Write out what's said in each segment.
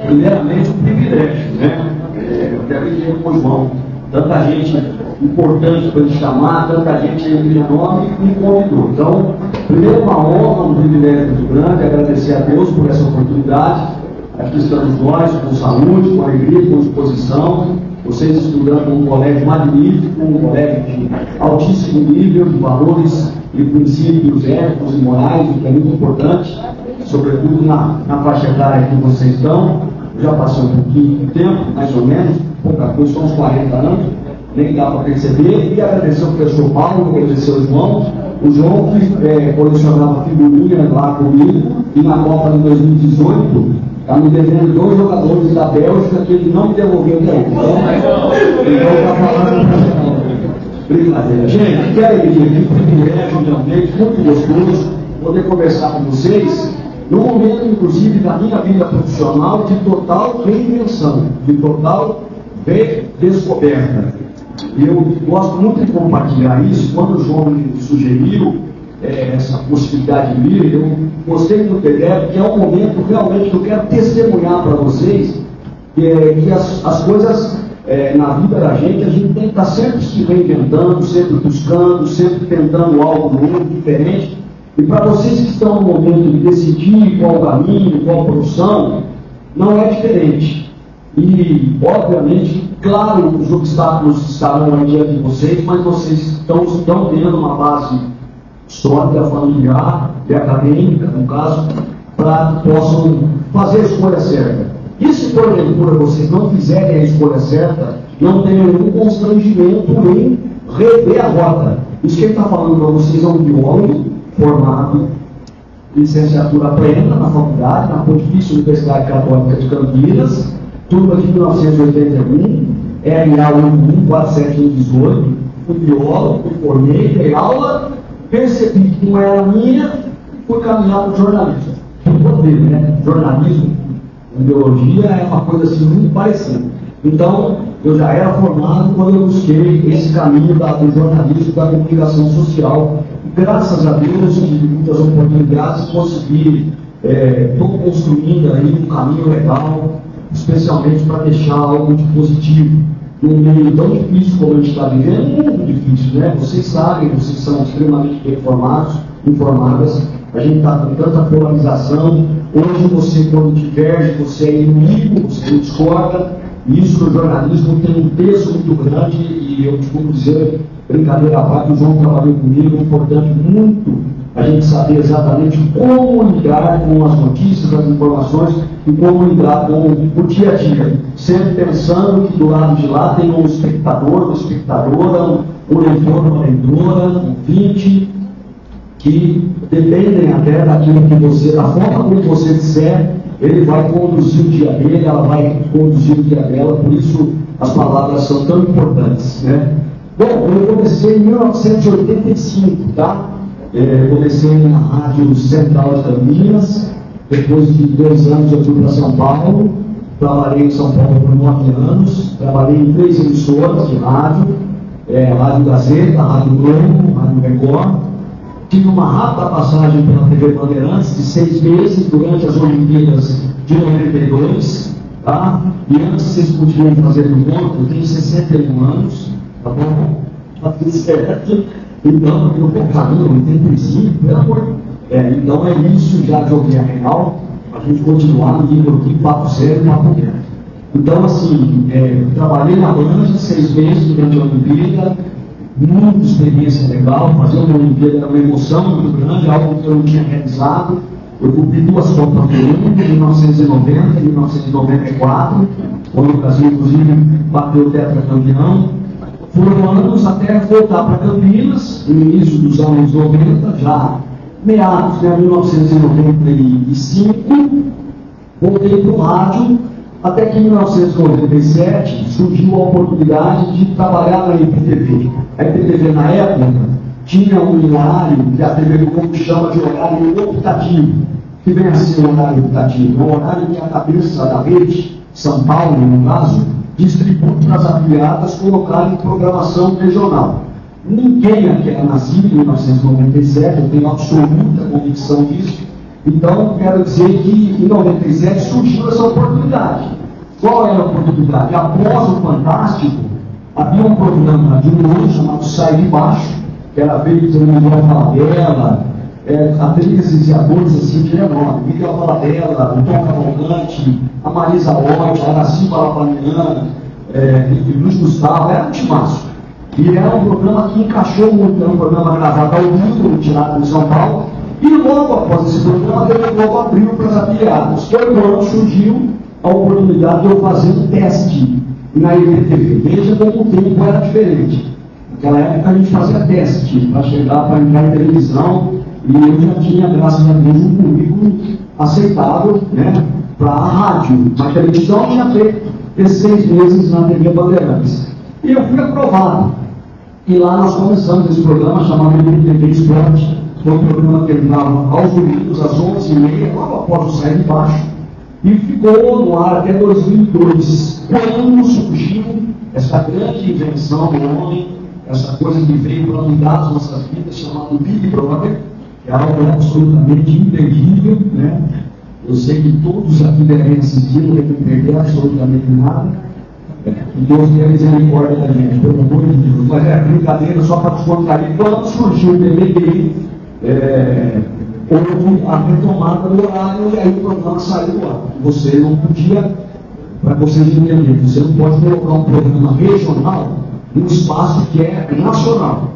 primeiramente, um privilégio, né? Eu quero dizer com o João, tanta gente importante para ele chamar, tanta gente em meu nome me convidou. Então, primeiro, uma honra, um privilégio muito grande, agradecer a Deus por essa oportunidade. Aqui estamos nós, com saúde, com alegria, com disposição. Vocês estudando num colégio magnífico, um colégio de altíssimo nível, de valores e princípios éticos e morais, que é muito importante, sobretudo na faixa etária que vocês estão. Eu já passei um pouquinho de tempo, mais ou menos, pouca coisa, são uns 40 anos, nem dá para perceber. E agradecer ao professor Paulo, agradecer ao João. O João que colecionava figurinha lá comigo, e na Copa de 2018, está me devendo 2 jogadores da Bélgica que ele não me devolveu até hoje. Então está falando. Brincadeira. Gente, que alegria, que privilégio realmente, muito gostoso poder conversar com vocês, num momento, inclusive, da minha vida profissional de total reinvenção, de total descoberta. Eu gosto muito de compartilhar isso. Quando o João me sugeriu essa possibilidade de vir, eu gostei muito da ideia, porque é um momento realmente que eu quero testemunhar para vocês que as coisas na vida da gente, a gente tem que estar sempre se reinventando, sempre buscando, sempre tentando algo novo, diferente. E para vocês que estão no momento de decidir qual caminho, qual profissão, não é diferente. E, obviamente, claro, os obstáculos estarão aí diante de vocês, mas vocês estão tendo uma base histórica, familiar e acadêmica, no caso, para que possam fazer a escolha certa. E se porventura vocês não fizerem a escolha certa, não tenham nenhum constrangimento em rever a rota. Isso que ele está falando para vocês é um biólogo formado em licenciatura plena na faculdade, na Pontifícia Universidade Católica de Campinas, turma de 1981, RA 14718, fui biólogo, fui formei, dei aula, percebi que não era minha, fui caminhar para o jornalismo. Né? Jornalismo e biologia é uma coisa assim muito parecida. Então, eu já era formado quando eu busquei esse caminho do jornalismo, da comunicação social. Graças a Deus, tive muitas oportunidades de conseguir, estou construindo aí um caminho legal, especialmente para deixar algo de positivo num meio tão difícil como a gente está vivendo, muito difícil, né? Vocês sabem, vocês são extremamente bem informadas, a gente está com tanta polarização. Hoje você, quando diverge, você é inimigo, você discorda, e isso no jornalismo tem um peso muito grande, e eu costumo dizer, brincadeira à parte, o João trabalhou comigo, é importante muito a gente saber exatamente como lidar com as notícias, as informações, e como lidar com o dia a dia, sempre pensando que do lado de lá tem um espectador, uma espectadora, um leitor, uma leitora, um ouvinte, que dependem até daquilo que você, da forma como você disser, ele vai conduzir o dia dele, ela vai conduzir o dia dela, por isso as palavras são tão importantes, né? Bom, eu comecei em 1985, tá? Comecei na Rádio Central de Campinas, depois de 2 anos eu fui para São Paulo, trabalhei em São Paulo por 9 anos, trabalhei em 3 emissoras de rádio, Rádio Gazeta, Rádio Globo, Rádio Record. Tive uma rápida passagem pela TV Bandeirantes de 6 meses durante as Olimpíadas de 92, tá? E antes vocês podiam fazer no ponto, eu tenho 61 anos, tá bom? Tá tudo certo. Então, eu vou caramba, 85, pelo amor. Então é isso já de ouvir a real, a gente continuar no nível aqui, papo sério, papo reto. Então, assim, trabalhei na Band 6 meses durante a Olimpíada, muita experiência legal, fazer uma Olimpíada era uma emoção muito grande, algo que eu não tinha realizado. Eu cumpri 2 Copas do Mundo, em 1990 e 1994, quando o Brasil, inclusive, bateu o tetracampeão. Foram anos até voltar para Campinas, no início dos anos 90, já meados de 1995, voltei para o rádio, até que em 1997 surgiu a oportunidade de trabalhar na IPTV. A IPTV, na época, tinha um horário que a TV Globo chama de horário optativo, que vem a ser um horário optativo, um horário que a cabeça da rede, São Paulo, no caso, distribui para as afiliadas colocarem programação regional. Ninguém aqui era nascido em 1997, eu tenho absoluta convicção disso, Então, quero dizer que em 97 surgiu essa oportunidade. Qual era a oportunidade? Após o Fantástico, havia um programa de um ano chamado Sai de Baixo, que era feito pelo Miguel Falabella, atrizes e atores assim de renome, Miguel Falabella, o Tom Cavalcante, a Marisa Hort, a Araci Balabanian, Luiz Gustavo, era um timaço. E era um programa que encaixou muito, era um programa gravado ao vivo, tirado de São Paulo, e logo após esse programa, ele logo abriu para as afiliadas. Foi quando surgiu a oportunidade de eu fazer um teste na IPTV. Veja como o tempo era diferente. Naquela época a gente fazia teste para chegar, para entrar em televisão, e eu já tinha, graças a Deus, um currículo aceitável, né, para a rádio. Na televisão eu tinha feito esses 6 meses na TV Bandeirantes. E eu fui aprovado. E lá nós começamos esse programa chamado IPTV Esporte. Foi um programa que terminava aos domingos, às 11h30, logo após o Sai de Baixo. E ficou no ar até 2002, quando surgiu essa grande invenção do homem, essa coisa que veio para mudar as nossas vidas, chamado Big Brother, que é algo absolutamente imperdível, né? Eu sei que todos aqui devem assistir, não devem perder absolutamente nada. Que Deus tenha misericórdia da gente, pelo amor de Deus. Mas é brincadeira, só para descontrair. Quando surgiu o BBB, houve a retomada do horário e aí o programa saiu do ar. Você não podia, para vocês entenderem, você não pode colocar um programa regional num espaço que é nacional.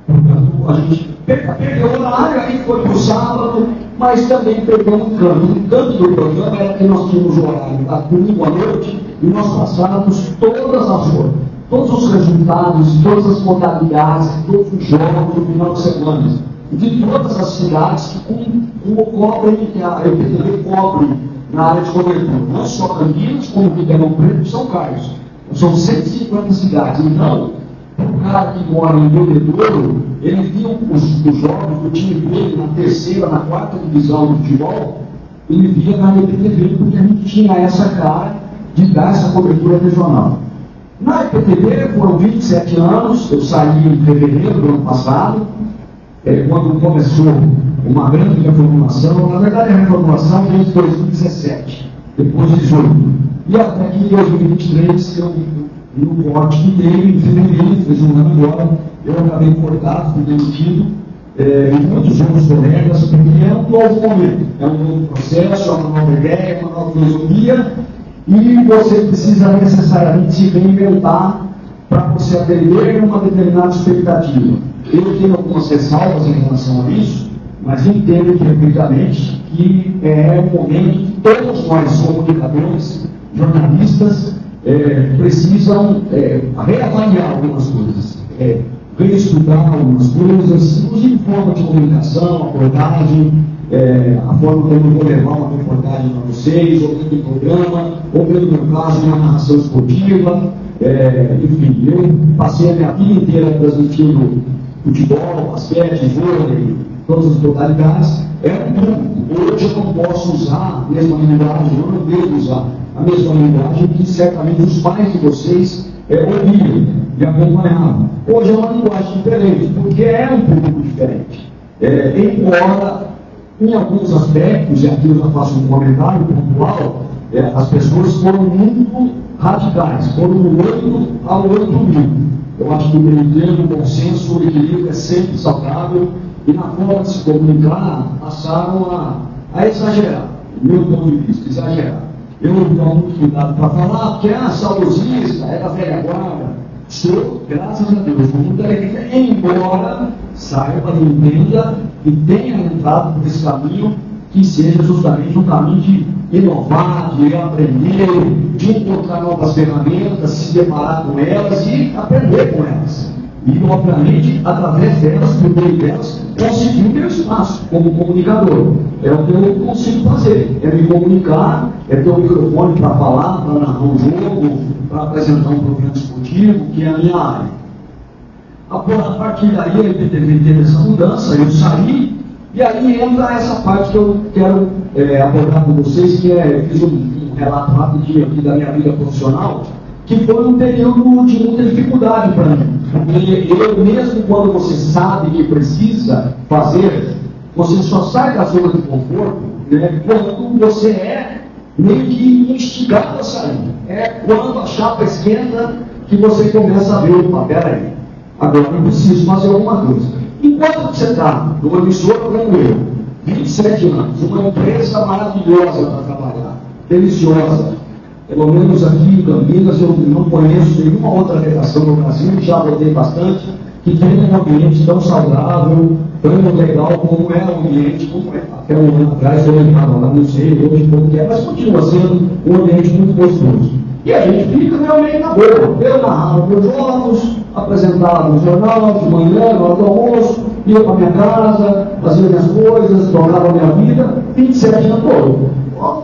Portanto, a gente perdeu o horário, aí foi para o sábado, mas também perdeu um canto. O canto do programa era que nós tínhamos o horário da domingo à noite e nós passávamos todos os resultados, todas as modalidades, todos os jogos do final de semana. De todas as cidades que cobrem, que a IPTV cobre na área de cobertura, não só Campinas, como Ribeirão Preto e São Carlos. São 150 cidades. Então, o cara que mora em Bebedouro, ele viu os jogos do time dele na terceira, na quarta divisão do futebol, ele via na IPTV, porque a gente tinha essa cara de dar essa cobertura regional. Na IPTV foram 27 anos, eu saí em fevereiro do ano passado, quando começou uma grande reformulação. Na verdade, a reformulação veio em 2017, depois de 18. E até que em 2023, eu no corte que teve, em fevereiro, fez um ano agora, eu acabei cortado, fui demitido, e muitos outros colegas, porque é um novo momento, é um novo processo, é uma nova ideia, é uma nova filosofia, e você precisa necessariamente se reinventar para você atender uma determinada expectativa. Eu tenho algumas ressalvas em relação a isso, mas entendo perfeitamente que é um momento que todos nós, comunicadores, jornalistas, precisam reavaliar algumas coisas, reestudar algumas coisas, inclusive forma de comunicação, abordagem, a forma como eu vou levar uma reportagem para vocês, ou dentro do programa, ou pelo meu caso, uma narração esportiva, enfim, eu passei a minha vida inteira transmitindo futebol, basquete, vôlei, todas as modalidades. Hoje eu não posso usar a mesma linguagem, eu não devo usar a mesma linguagem que certamente os pais de vocês ouviam e acompanhavam. Hoje é uma linguagem diferente, porque é um público diferente. Embora, em alguns aspectos, e aqui eu já faço um comentário pontual, as pessoas foram muito radicais, foram do 8 ao 8.000. Eu acho que o meio termo, o bom senso, o equilíbrio é sempre saudável, e na forma de se comunicar, passaram a exagerar, do meu ponto de vista, exagerar. Eu não tenho muito cuidado para falar, porque saudosista, é da velha guarda. Sou, graças a Deus, com muita alegria, embora saiba e entenda e tenha entrado por esse caminho que seja justamente um caminho de inovar, de aprender, de encontrar novas ferramentas, se deparar com elas e aprender com elas. E, obviamente, através delas, por meio delas, conseguir meu espaço como comunicador. É o que eu consigo fazer, é me comunicar, é ter um microfone para falar, para narrar um jogo, para apresentar um programa esportivo, que é a minha área. A partir daí, a IPTV teve essa mudança, eu saí, e aí entra essa parte que eu quero abordar com vocês, que eu fiz um relato rapidinho aqui da minha vida profissional, que foi um período de muita dificuldade para mim. Porque eu mesmo, quando você sabe que precisa fazer Você só sai da zona de conforto, né, quando você é meio que instigado a sair. É quando a chapa esquenta que você começa a ver, opa, peraí, agora eu preciso fazer alguma coisa. Enquanto você está numa emissora como eu, 27 anos, uma empresa maravilhosa para trabalhar, deliciosa, pelo menos aqui em Campinas eu não conheço nenhuma outra redação no Brasil, já voltei bastante, que tem um ambiente tão saudável, tão legal como é o ambiente, como é. Até um ano atrás eu estava lá, não sei hoje como que é, mas continua sendo um ambiente muito gostoso. E a gente fica realmente na boa. Eu narrava meus jogos, apresentava no jornal, de manhã, na hora do almoço, ia para minha casa, fazia minhas coisas, tocava a minha vida, 27 anos todo.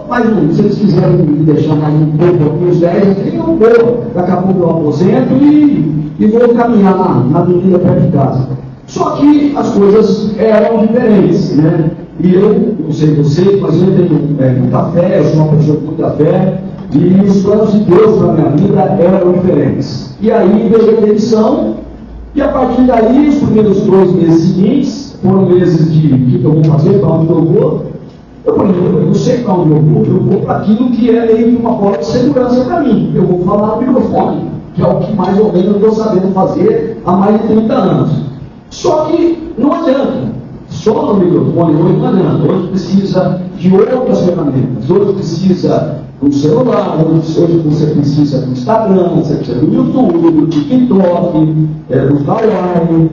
Mas se eles quiserem me deixar mais um pouco, uns 10, eu tenho um pouco. Daqui a pouco eu aposento e vou caminhar na avenida perto de casa. Só que as coisas eram diferentes, né? E eu, não sei você, mas eu tenho muita fé, eu sou uma pessoa com muita fé, e os planos de Deus para a minha vida eram diferentes. E aí veio a demissão, e a partir daí, os primeiros 2 meses seguintes, foram meses de o que eu vou fazer, para onde eu vou. Eu falei, eu não sei para onde eu vou para aquilo que é meio que uma porta de segurança para mim. Eu vou falar no microfone, que é o que mais ou menos eu estou sabendo fazer há mais de 30 anos. Só que não adianta. Só no microfone hoje não adianta. Hoje precisa de outras ferramentas. Hoje precisa do celular, hoje você precisa do Instagram, você precisa do YouTube, do TikTok, do Kawaii,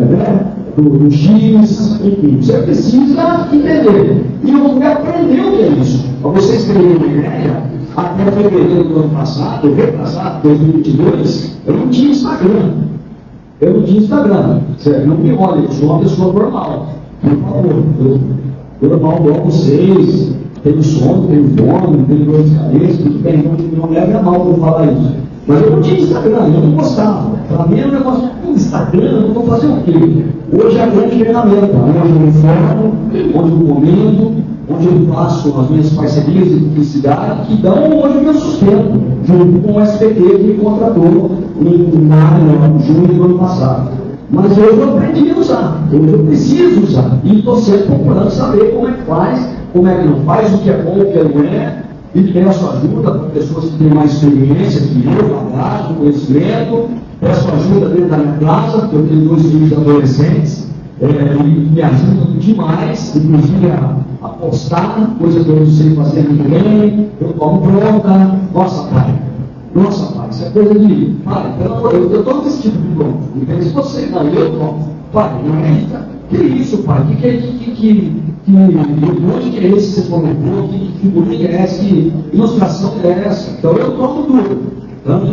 né? do X, enfim, você precisa entender. E eu fui aprender o que é isso. Para vocês terem uma ideia, até fevereiro do ano passado, retrasado, 2022, eu não tinha Instagram. Eu não tinha Instagram. Sério, não me olha, eu sou uma pessoa normal. Por favor, eu normal igual vocês, tenho sono, tenho fome, tenho dor de cabeça, tudo bem, não leve a mal por falar isso. Mas eu não tinha Instagram, eu não gostava. Para mim era um negócio, Instagram, eu vou fazer o quê? Hoje é a grande ferramenta, onde eu informo, onde eu comento, onde eu faço as minhas parcerias de publicidade, que dão hoje o meu sustento, junto com o SPT que me contratou em maio, junho do ano passado. Mas hoje eu aprendi a usar, hoje eu preciso usar, e estou sempre procurando saber como é que faz, como é que não faz, o que é bom, o que não é, e peço ajuda para pessoas que têm mais experiência que eu, bagagem, conhecimento, peço ajuda dentro da minha casa, porque eu tenho 2 filhos adolescentes, e me ajudam demais, inclusive a postar coisas que eu não sei fazer muito bem, eu tomo bronca, nossa pai, isso é coisa de, pai, pelo amor de Deus, eu tomo esse tipo de bronca, em vez de você, não, eu tomo, pai, não é que isso, pai, onde que é esse que você comentou, que figurinha é essa, que ilustração é essa, então eu tomo tudo, tanto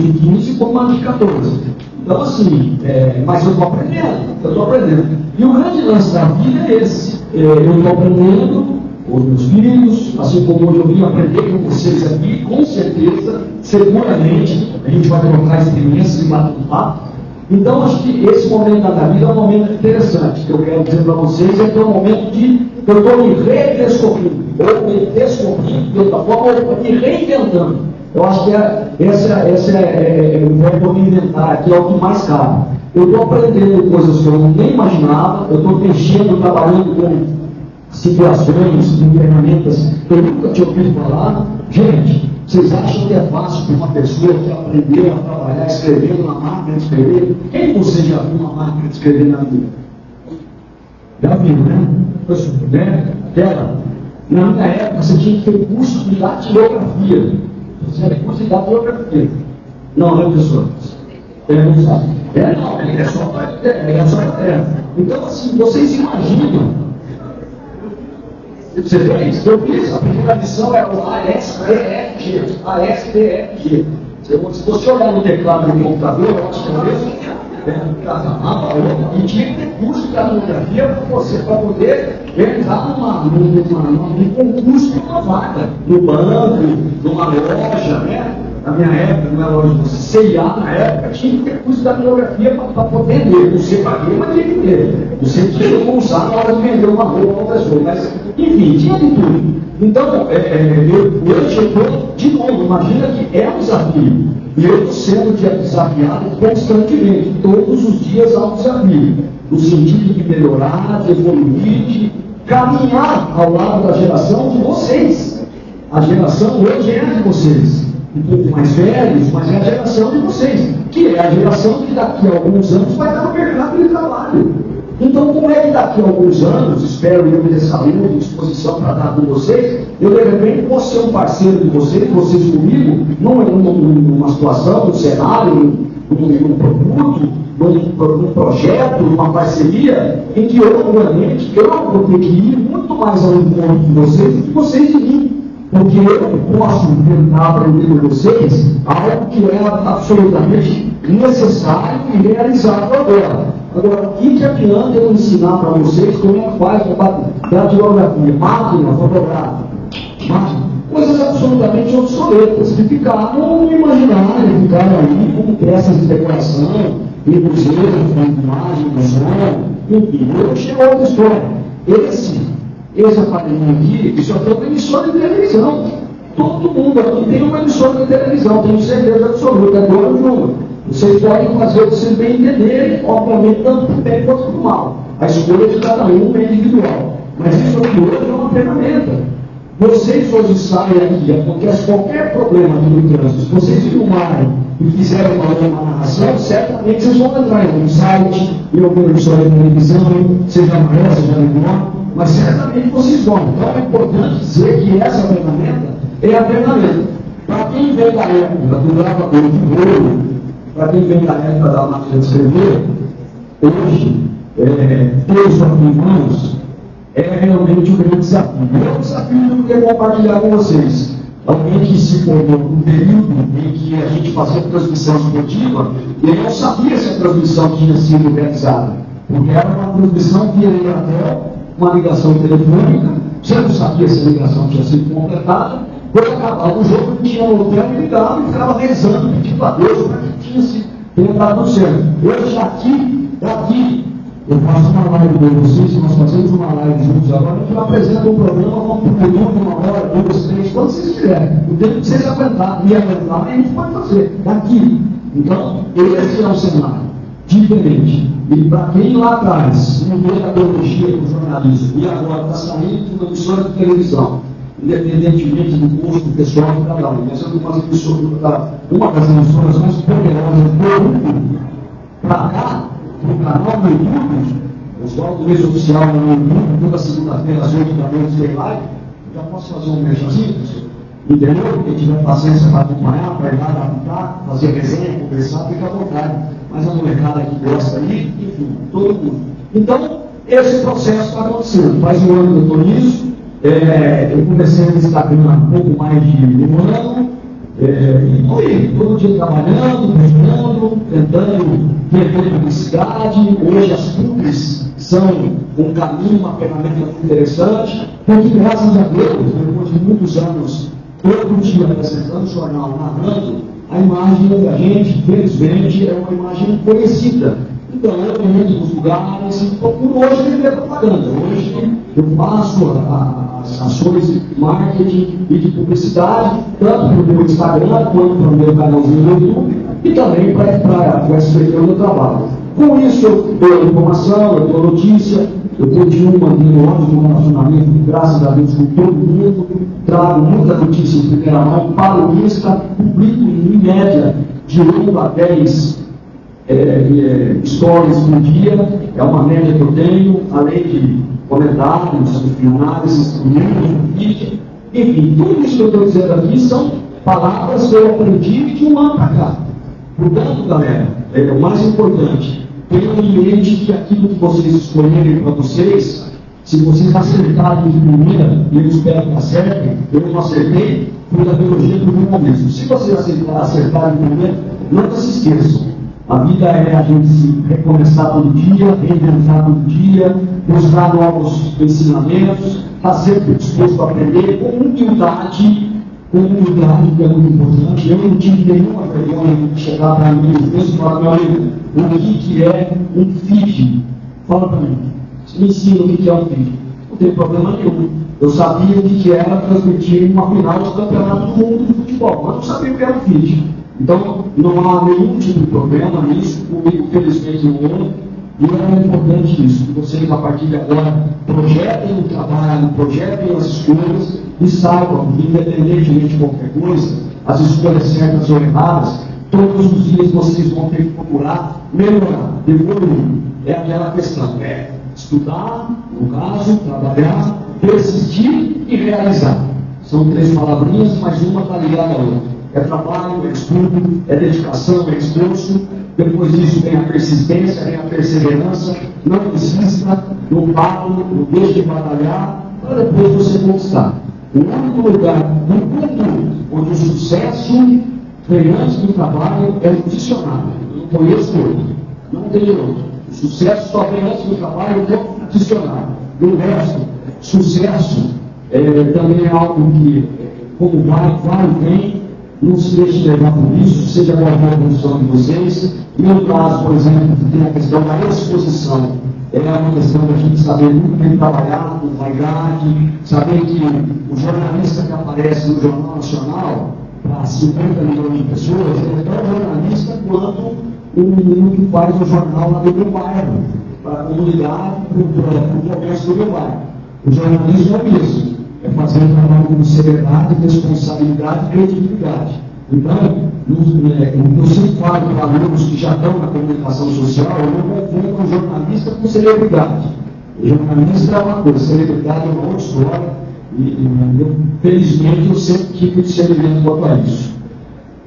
de 15 como a de 14. Então, assim, mas eu estou aprendendo. E o grande lance da vida é esse. Eu estou aprendendo com os meus filhos, assim como hoje eu vim aprender com vocês aqui, com certeza, seguramente, a gente vai trocar experiências e bater um papo. Então, acho que esse momento da vida é um momento interessante. O que eu quero dizer para vocês é que é um momento que eu estou me redescobrindo, ou me descobrindo de outra forma, ou me reinventando. Eu acho que esse é o verbo me inventar aqui, é o que mais cabe. Eu estou aprendendo coisas que eu nem imaginava, eu estou mexendo, trabalhando com situações, com ferramentas que eu nunca tinha ouvido falar. Gente, vocês acham que é fácil para uma pessoa que aprendeu a trabalhar escrevendo na máquina de escrever? Quem você já viu uma máquina de escrever na vida? Já viu, né? Na minha época, você tinha que ter curso de datilografia. Você era curso de datilografia. Não, né, pessoal? Não sabe. Não, é só para Então, assim, vocês imaginam. Você vê isso? Eu fiz. A primeira lição era o ASDFG. ASDFG. Se você olhar no teclado do computador, eu acho que é o mesmo. E tinha que ter curso de datilografia para poder entrar num concurso de uma vaga, no banco, numa loja, né? Na minha época, não era loja de CIA, na época, tinha que ter curso de datilografia para poder ler. Não sei para quê, mas tinha que ter. Você tinha que usar na hora de vender uma roupa para uma pessoa. Mas, enfim, tinha de tudo. Então, eu chegou de novo, imagina que é um desafio. E eu estou sendo desafiado constantemente. Todos os dias há um desafio. no sentido de melhorar, de evoluir, de caminhar ao lado da geração de vocês. A geração hoje é a de vocês, um pouco mais velhos, mas é a geração de vocês, que é a geração que daqui a alguns anos vai estar no mercado de trabalho. Então, como é que daqui a alguns anos, espero eu ter saúde, disposição para dar com vocês, eu de repente vou ser um parceiro de vocês comigo, numa situação, num cenário, num produto, num projeto, numa parceria, em que eu, obviamente, eu vou ter que ir muito mais ao encontro de vocês do que vocês de mim. Porque eu posso tentar aprender com vocês algo que é absolutamente necessário e realizável agora. Agora, o que adianta eu ensinar para vocês como é que faz a datilografia, máquina fotográfica, coisas absolutamente obsoletas, que ficaram no imaginário, ficaram aí como peças de decoração, em museus, com imagem, com som, enfim, eu chego a outra história. Esse aparelho aqui, isso aqui é uma emissora de televisão. Todo mundo aqui tem uma emissora de televisão, tenho certeza absoluta, agora o número. Vocês podem fazer o que vocês bem entenderem, obviamente, tanto para o bem quanto para o mal. A escolha de cada um é individual. Mas isso aqui hoje é uma ferramenta. Vocês hoje saem aqui, acontece qualquer problema aqui no trânsito, se vocês filmarem e fizerem uma narração, certamente vocês vão entrar em um site, em alguma emissora de televisão, seja maior, seja menor, mas certamente vocês vão. Então é importante dizer que essa ferramenta é a ferramenta. Para quem vem da época do gravador de rolo, para quem vem da época da máquina de escrever, hoje, ter isso aqui em mãos é realmente um grande desafio. É um desafio que eu queria compartilhar com vocês. Alguém que se formou num período em que a gente fazia transmissão esportiva, e ele não sabia se a transmissão tinha sido realizada, porque era uma transmissão via Anatel, uma ligação telefônica, você não sabia se a ligação tinha sido completada, quando acabava o jogo, ele tinha um hotel e ligava e ficava rezando, pedindo a Deus para que tenha dado certo. Hoje, daqui, eu faço uma live com vocês, nós fazemos uma live juntos agora, a gente apresenta um programa, vamos por uma hora, 2, 3, quando vocês quiserem. O tempo que vocês aguentarem, me aguentar, a gente pode fazer, daqui. Então, esse é um cenário diferente. E para quem lá atrás não vê a teologia do jornalismo e agora está saindo de uma emissora de televisão, independentemente do custo pessoal de cada um, mas eu estou fazendo uma das emissoras mais poderosas do mundo, para cá, no canal do YouTube, o mês oficial no YouTube, toda segunda-feira às 8 da noite tem live, já posso fazer um merchanzinho, entendeu? Quem tiver paciência para acompanhar, para ir lá adaptar, fazer resenha, conversar, fica à vontade. Mas a molecada que gosta aí, enfim, todo mundo. Então, esse processo está acontecendo. Faz um ano que eu estou nisso, eu comecei no Instagram há um pouco mais de um ano, e estou aí, todo dia trabalhando, buscando, tentando vender publicidade. Hoje as pubs são um caminho, uma ferramenta muito interessante, porque graças a Deus, depois de muitos anos, todo dia apresentando jornal, narrando, a imagem da gente, felizmente, é uma imagem conhecida. Então, eu entro nos lugares e procuro hoje vender propaganda. Hoje eu faço as ações de marketing e de publicidade, tanto para o meu Instagram, quanto para o meu canalzinho no YouTube, e também para o SBT onde eu trabalho. Com isso, eu dou informação, eu dou notícia, eu continuo mantendo ótimo relacionamento, graças a Deus, com todo mundo, trago muita notícia em primeira mão para o Insta, publico em média de 8 a 10 stories por dia, é uma média que eu tenho, além de comentários, análises, vídeo, enfim, tudo isso que eu estou dizendo aqui são palavras que eu aprendi de um ano para cá. Portanto, galera, o mais importante, tenham em mente que aquilo que vocês escolherem para vocês, se vocês acertarem de primeira, e eu espero que acertem, eu não acertei, foi da biologia do humanismo. Se vocês acertarem de primeira, nunca se esqueçam. A vida é a gente se recomeçar todo dia, reinventar todo dia, buscar novos ensinamentos, estar sempre disposto a aprender com humildade, que é muito importante. Eu não tive nenhuma vergonha de chegar para mim e falar, meu amigo, o que é um feed? Fala para mim. Me ensina o que é um feed. Não tem problema nenhum. Eu sabia o que era transmitir uma final do campeonato do mundo de futebol, mas não sabia o que era um feed. Então, não há nenhum tipo de problema nisso, comigo felizmente não houve. E é importante isso, que vocês, a partir de agora, projetem o trabalho, projetem as escolhas e saibam que, independentemente de qualquer coisa, as escolhas certas ou erradas, todos os dias vocês vão ter que procurar melhorar, evoluir. É aquela questão, estudar, no caso, trabalhar, persistir e realizar. São 3 palavrinhas, mas uma está ligada à outra. É trabalho, é estudo, é dedicação, é esforço. Depois disso vem a persistência, vem a perseverança. Não desista, não pare, não deixe de batalhar, para depois você conquistar. O único lugar no mundo onde o sucesso vem antes do trabalho é o dicionário. Eu não conheço outro. Não tem outro. O sucesso só vem antes do trabalho no dicionário. Do resto, sucesso também é algo que, como vai e vem, não se deixe levar por isso, seja qual for a função de vocês. No meu caso, por exemplo, tem a questão da exposição. É uma questão da gente saber muito bem trabalhar com vaidade, saber que o jornalista que aparece no Jornal Nacional para 50 milhões de pessoas, ele é tão jornalista quanto o menino que faz o jornal lá do meu bairro, para a comunidade, para o comércio do meu bairro. O jornalismo é o mesmo. É fazer um trabalho com seriedade, responsabilidade e credibilidade. Então, eu sempre falo para alunos que já estão na comunicação social, eu não confundo um jornalista com celebridade. O jornalista é uma coisa, celebridade é uma outra história, felizmente eu sempre tive discernimento quanto a isso.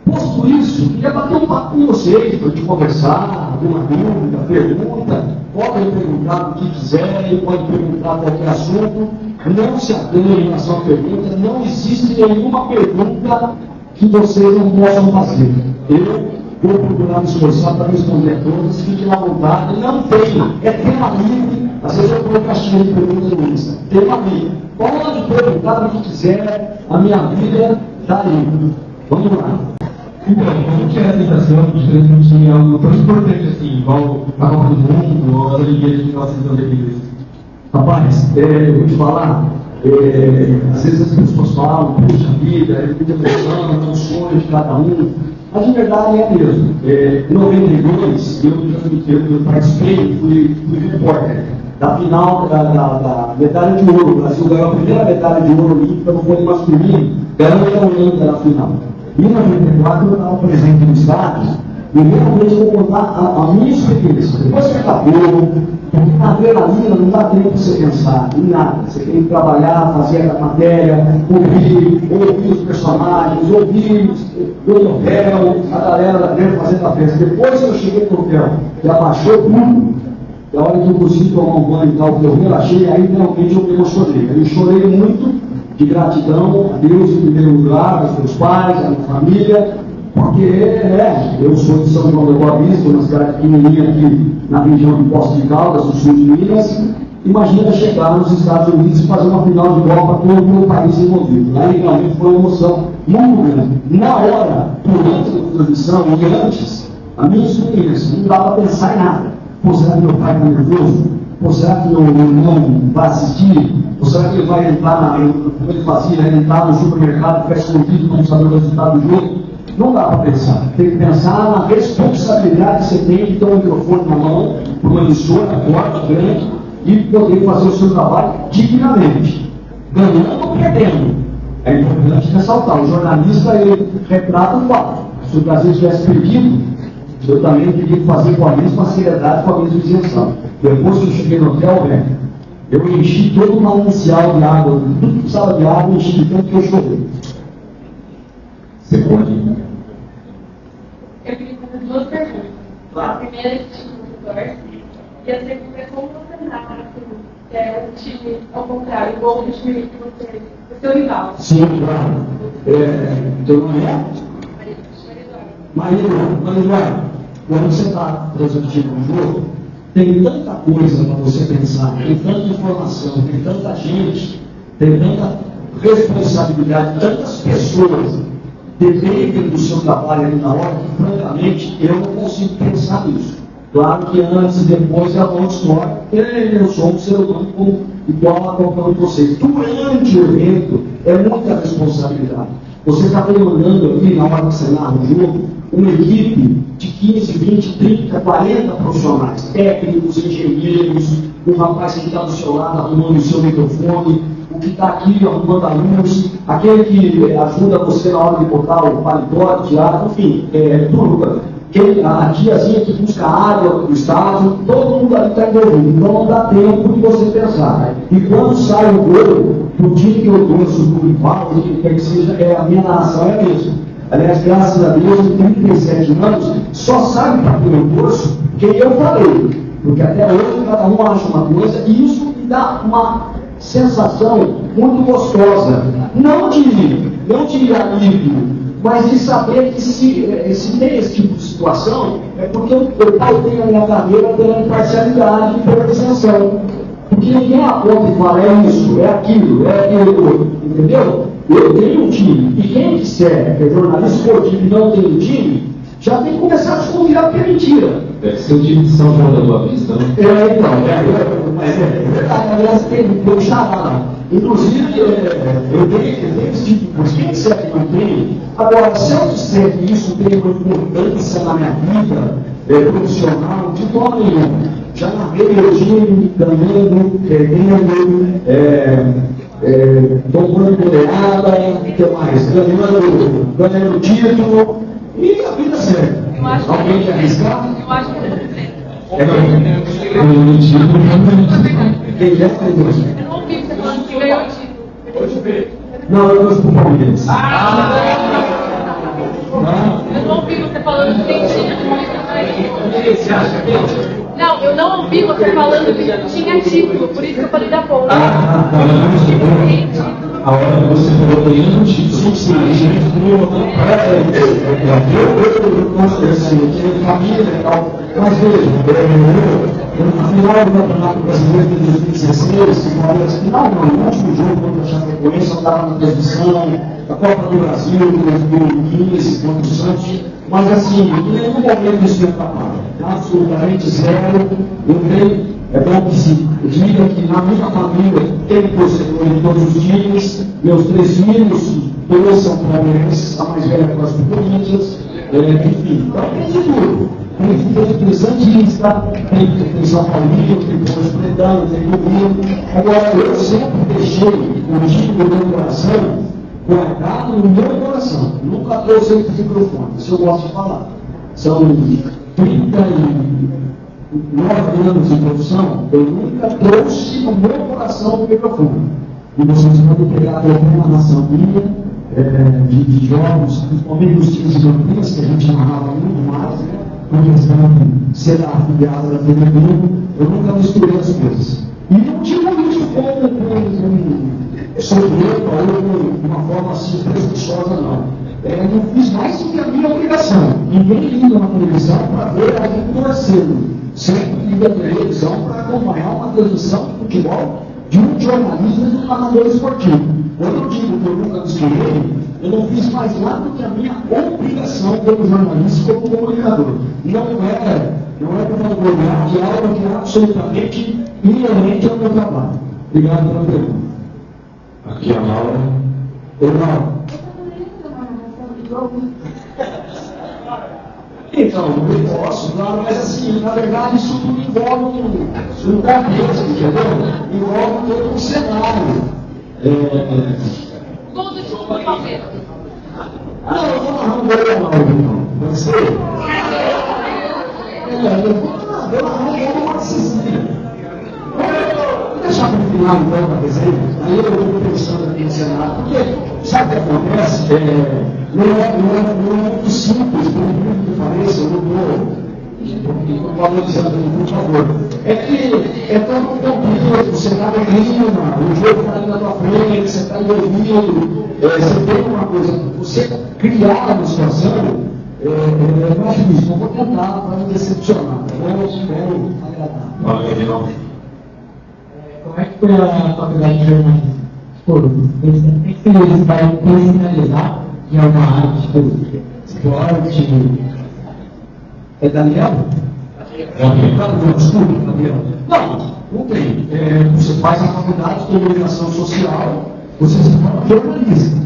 Posto isso, queria bater um papo com vocês, para a gente conversar, alguma dúvida, pergunta. Podem perguntar o que quiserem, podem perguntar qualquer assunto. Não se atenham em relação à pergunta, não existe nenhuma pergunta que vocês não possam fazer. Eu vou procurar me esforçar para responder a todas, fiquem à vontade, não tem, é tema livre. Às vezes eu ponho caixinha de perguntas no Insta, tema livre. Pode perguntar o que quiser, a minha vida está livre. Vamos lá. Então, como que é a sensação de transmitir algo tão importante assim, igual a Copa do Mundo ou as Olimpíadas de 1982? Rapaz, eu vou te falar, às vezes as pessoas falam, puxa vida, é muita pressão, é um sonho de cada um, mas de verdade é mesmo. Em 92, eu participei, fui repórter da final da medalha de ouro. O Brasil ganhou a primeira medalha de ouro olímpica no vôlei masculino, ganhou a Holanda na final. Em 94 eu estava presente no estádio, e realmente eu vou contar a minha experiência. Depois que acabou, porque na adrenalina não dá tempo para você pensar em nada. Você tem que trabalhar, fazer a matéria, ouvir os personagens, ouvir o hotel, a galera da dentro fazendo a festa. Depois que eu cheguei no hotel, que abaixou tudo, da hora que eu consegui tomar um banho e tal, que eu relaxei, aí realmente eu me emocionei. Eu chorei muito de gratidão a Deus em primeiro lugar, aos meus pais, à minha família, porque eu sou de São João da Boa Vista, uma cidade pequenininha aqui na região de Poços de Caldas, no sul de Minas. Imagina chegar nos Estados Unidos e fazer uma final de Copa com todo o país envolvido. Aí realmente foi uma emoção muito grande. Na hora, durante a transmissão e antes, a minha experiência, não dá para pensar em nada. Pô, será que meu pai está nervoso? Pô, será que meu irmão vai assistir? Ou será que ele vai entrar, como ele fazia, entrar no supermercado, ficar escondido para saber o resultado do jogo? Não dá para pensar. Tem que pensar na responsabilidade que você tem de ter um microfone na mão, para uma emissora forte, grande, e poder fazer o seu trabalho dignamente, ganhando ou perdendo. É importante ressaltar. O jornalista, ele retrata o fato. Se o Brasil tivesse perdido, eu também teria que fazer com a mesma seriedade, com a mesma isenção. Depois que eu cheguei no hotel, eu enchi todo o manancial de água, tudo que precisava de água, enchi de tanto que eu chorei. Você pode? Eu queria fazer 2 perguntas. A primeira é de time torce, e a segunda é como você narra, que é o time ao contrário, o gol do time que você, o seu rival. Sim, claro. Teu nome é? Maria Eduardo, quando você está transmitindo um jogo, tem tanta coisa para você pensar, tem tanta informação, tem tanta gente, tem tanta responsabilidade, tantas pessoas dependem do seu trabalho ali na hora, que francamente eu não consigo pensar nisso. Claro que antes e depois é a outra história, porque eu sou um ser humano como igual a qualquer um de vocês. Durante o evento é muita responsabilidade. Você está demandando aqui, na hora que você narra o jogo, uma equipe de 15, 20, 30, 40 profissionais, técnicos, engenheiros, o rapaz que está do seu lado arrumando o seu microfone, o que está aqui arrumando a luz, aquele que ajuda você na hora de botar o paletó, tirar, enfim, tudo. A tiazinha que busca água do estádio, todo mundo ali está envolvido. Então não dá tempo de você pensar. E quando sai o gol, do time que eu torço do rival, o que quer que seja, a minha narração é mesmo. Aliás, graças a Deus, em 37 anos, só sabe para quem eu torço quem eu falei. Porque até hoje cada um acha uma coisa, e isso me dá uma sensação muito gostosa. Não de alívio, mas de saber que se tem esse tipo de situação, é porque eu tenho a minha carreira pela imparcialidade e pela isenção. Porque ninguém aponta e fala, é isso, é aquilo, entendeu? Eu tenho um time, e quem disser que é jornalista esportivo e não tem um time, já tem que começar a desconfiar porque é mentira. Deve ser o time de São João da Boa Vista, né? Mas é verdade, aliás, tem charada. Inclusive, eu tenho esse tipo de coisa, quem disser que não tem. Agora, se eu disser que isso tem uma importância na minha vida profissional, de forma nenhuma. Já narrei meu time, ganhando, perdendo, tomando goleada, o que mais? Ganhando título, e a vida segue. Alguém quer arriscar? Eu acho que Quem já tem dois? eu não ouvi você falando que ganhou o título. Não, eu torço pro Palmeiras. Eu não ouvi você falando que tem título. Não, eu não ouvi você falando que tinha título, por isso que eu falei da ponta. A hora que você falou ganhando um título, sim, a gente eu considero assim, que família e tal, mas veja, no final do Campeonato Brasileiro de 2016, o Palmeiras, no último jogo contra o Chapecoense, eu estava na transmissão, a Copa do Brasil, de 2015, contra o Santos, mas assim, em nenhum momento isso me atrapalha, absolutamente zero. Eu tenho. É bom que se diga que na minha família tem torcedor em todos os times, meus 3 filhos, 2 são palmeirenses, a mais velha gosta do Corinthians, enfim, então tem de tudo. Tem santista, tem São Paulinho, tem Ponte Pretano, tem Clube. Agora, eu sempre deixei o time do meu coração guardado no meu coração. Nunca trouxe ele para o microfone, isso eu gosto de falar. São 39 anos de profissão, eu nunca trouxe no meu coração o microfone. E vocês podem pegar qualquer narração minha, de jogos, principalmente dos times de Campinas, que a gente narrava muito mais, né? Por questão de ser afiliada da TV Globo, eu nunca misturei as coisas. E não digo isso com soberba ou de uma forma assim presunçosa, não. Eu não fiz mais do que a minha obrigação. Ninguém liga na televisão para ver a gente torcendo. Sempre liga a televisão para acompanhar uma transmissão de futebol de um jornalista e de um narrador esportivo. Eu não digo que eu nunca misturei, eu não fiz mais nada do que a minha obrigação como jornalista e como comunicador. Não é para orgulhar de algo que é absolutamente inerente ao meu trabalho. Obrigado pela pergunta. Aqui a Laura. Eu não. Então, eu posso, claro, mas assim, na verdade isso tudo envolve um contexto, entendeu? Envolve todo um cenário. Gol do time do Palmeiras. Eu vou narrar um gol não. Pode ser? Eu vou narrar um gol decisivo. Vou deixar para o final, então, para desenho. Aí eu vou pensando aqui no cenário. Porque, sabe o que acontece? Não é muito simples, por incrível que pareça, eu não estou valorizando, por favor. É que é tão complexo, você está no clima, o jogo está ali na tua frente, você está envolvido, você tem uma coisa, você criar uma situação, é mais difícil. Eu vou tentar para não decepcionar, eu espero agradar. Fala, Reginaldo. Como é que foi a faculdade de jornalismo? Tem que você vai personalizar em alguma área, tipo esporte? É Daniel? Desculpa, Daniel. Não tem. Você faz a faculdade de comunicação social, você se torna jornalista.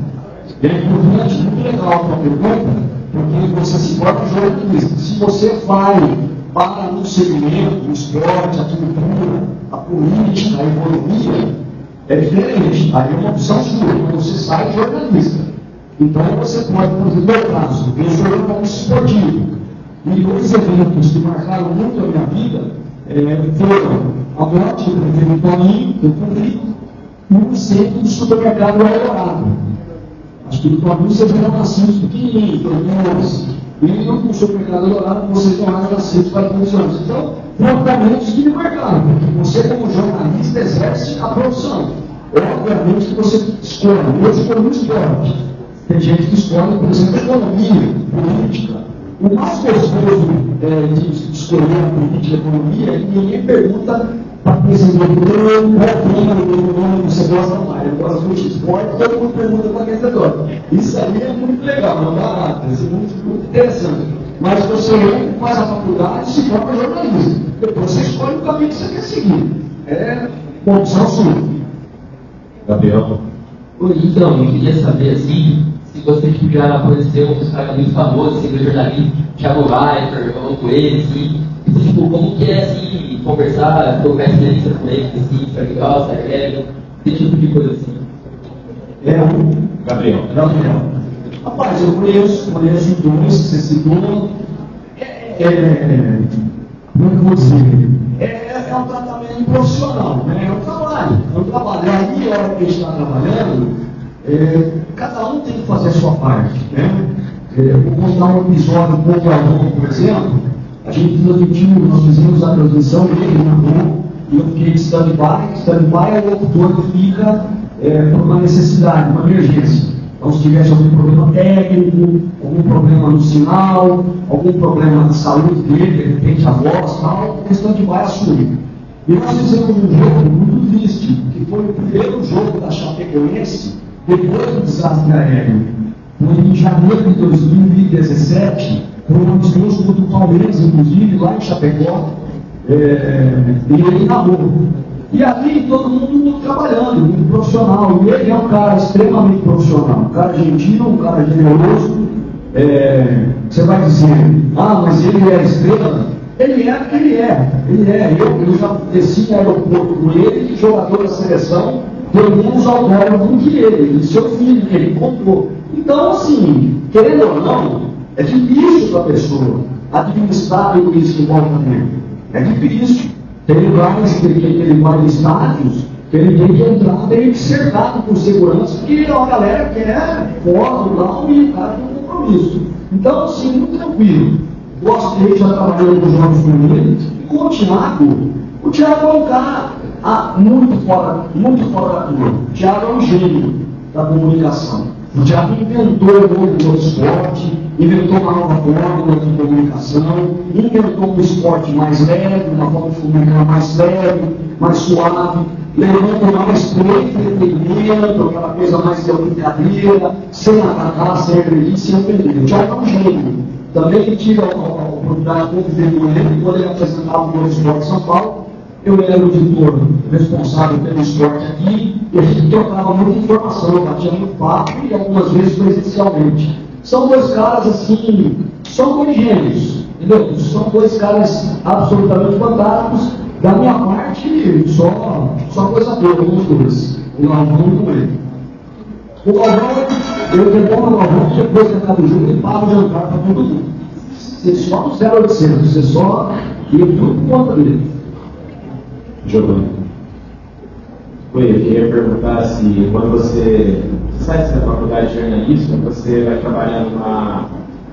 É importante, muito legal a tua pergunta, porque você se torna jornalista. Se você vai para um segmento, o esporte, a cultura, a política, a economia, é diferente. Aí é uma opção sua, quando você sai jornalista. Então você pode, por exemplo, no caso, eu sou jornalista esportivo. E dois eventos que marcaram muito a minha vida foram a morte do prefeito Toninho, que eu cobri, e o incêndio do supermercado Eldorado. Acho que o Toninho você viu nascidos pequenininhos, pequenos. E no supermercado Eldorado vocês não eram nascidos para 15 anos. Então, prontamente que me marcaram, porque você, como jornalista, exerce a profissão. Obviamente que você escolhe, eu escolho o esporte. Tem gente que escolhe, por exemplo, economia, política. O mais gostoso de escolher a política e a economia é que ninguém pergunta para o presidente qual tema do nome você gosta mais. Eu gosto muito de esporte, todo mundo pergunta para quem você gosta. Isso aí é muito legal, não é barato, isso é muito interessante. Mas você entra, faz a faculdade e se torna jornalista. Depois você escolhe o caminho que você quer seguir. É opção sua. Gabriel? Então, eu queria saber assim, se você já conheceu um cara muito famoso, assim, do jornalismo, Thiago Leifert, falou com ele, assim, tipo, como que é, assim, conversar, trocar experiência com ele, assim, se é legal, se é leve, esse tipo de coisa assim. Gabriel. Rapaz, eu conheço dois, você citou, como é que eu vou dizer? É um tratamento profissional, né? É um trabalho. E aí, a hora que a gente está trabalhando, cada um tem que fazer a sua parte, né? Vou contar um episódio um pouco longo, por exemplo. A gente nós fizemos a transmissão dele na rua, e eu fiquei de stand-by. Stand-by é o locutor que fica por uma necessidade, uma emergência. Então, se tivesse algum problema técnico, algum problema no sinal, algum problema de saúde dele, de repente a voz, tal, o stand-by assume. E nós fizemos um jogo muito triste, que foi o primeiro jogo da Chapecoense depois do desastre aéreo. Foi em janeiro de 2017, foi um amistoso contra o Palmeiras, inclusive, lá em Chapecó, e ele narrou. E ali todo mundo trabalhando, muito profissional. E ele é um cara extremamente profissional, um cara gentil, um cara generoso. Você vai dizer, mas ele é estrela? Ele é. Eu já desci no aeroporto com ele, jogador da seleção, deu menos autógrafo que ele seu filho, que ele comprou. Então, assim, querendo ou não, é difícil para a pessoa administrar tudo isso que envolve também. É difícil. Tem lugares que ele vai em estádios, que ele tem que entrar meio que cercado por segurança, porque a galera quer foto lá e o cara tem um compromisso. Então, assim, muito tranquilo. Gosto de já trabalhando com jogos com ele. E com o Thiago é um cara muito fora da curva. O Thiago é um gênio da comunicação. O Thiago inventou o novo esporte, inventou uma nova forma de comunicação, inventou um esporte mais leve, uma forma de comunicar mais leve, mais suave, levando mais para entretenimento, aquela coisa mais de brincadeira, sem atacar, sem agredir, sem ofender. O Thiago é um gênio. Também tive a oportunidade de conviver com ele quando ele apresentava o novo esporte de São Paulo. Eu era o editor responsável pelo esporte aqui, e a gente trocava muita informação, batia muito papo e algumas vezes presencialmente. São dois caras assim, são dois gênios, entendeu? São dois caras absolutamente fantásticos. Da minha parte, só coisa boa com os dois. O Galvão com ele. O Galvão, eu devolvo o Galvão depois de cada jogo e pago o jantar para todo mundo. Você só no 0800, você só ia tudo por conta dele. Giovanni. Oi, eu queria perguntar se quando você sai dessa faculdade de jornalismo, você vai trabalhando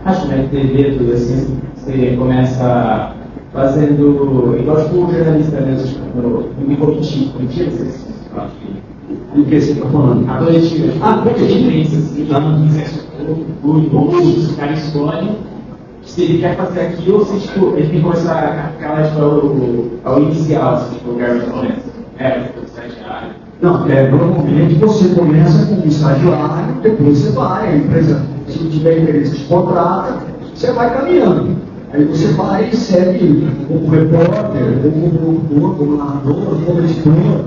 acho que na TV, tudo assim, você começa fazendo, igual tipo o jornalista mesmo, tipo, no coletivo, vocês falam O que você está falando? a coletiva, coletiva, assim, o cara escolhe se ele quer fazer aquilo ou se tipo, ele tem que começar aquela ao inicial, assim, tipo, o lugar que começa. Estagiário. Não, normalmente você começa como estagiário, depois você vai, a empresa, se tiver interesse, te contrata, você vai caminhando. Aí você vai e segue como repórter, como locutor, como narrador, como editor.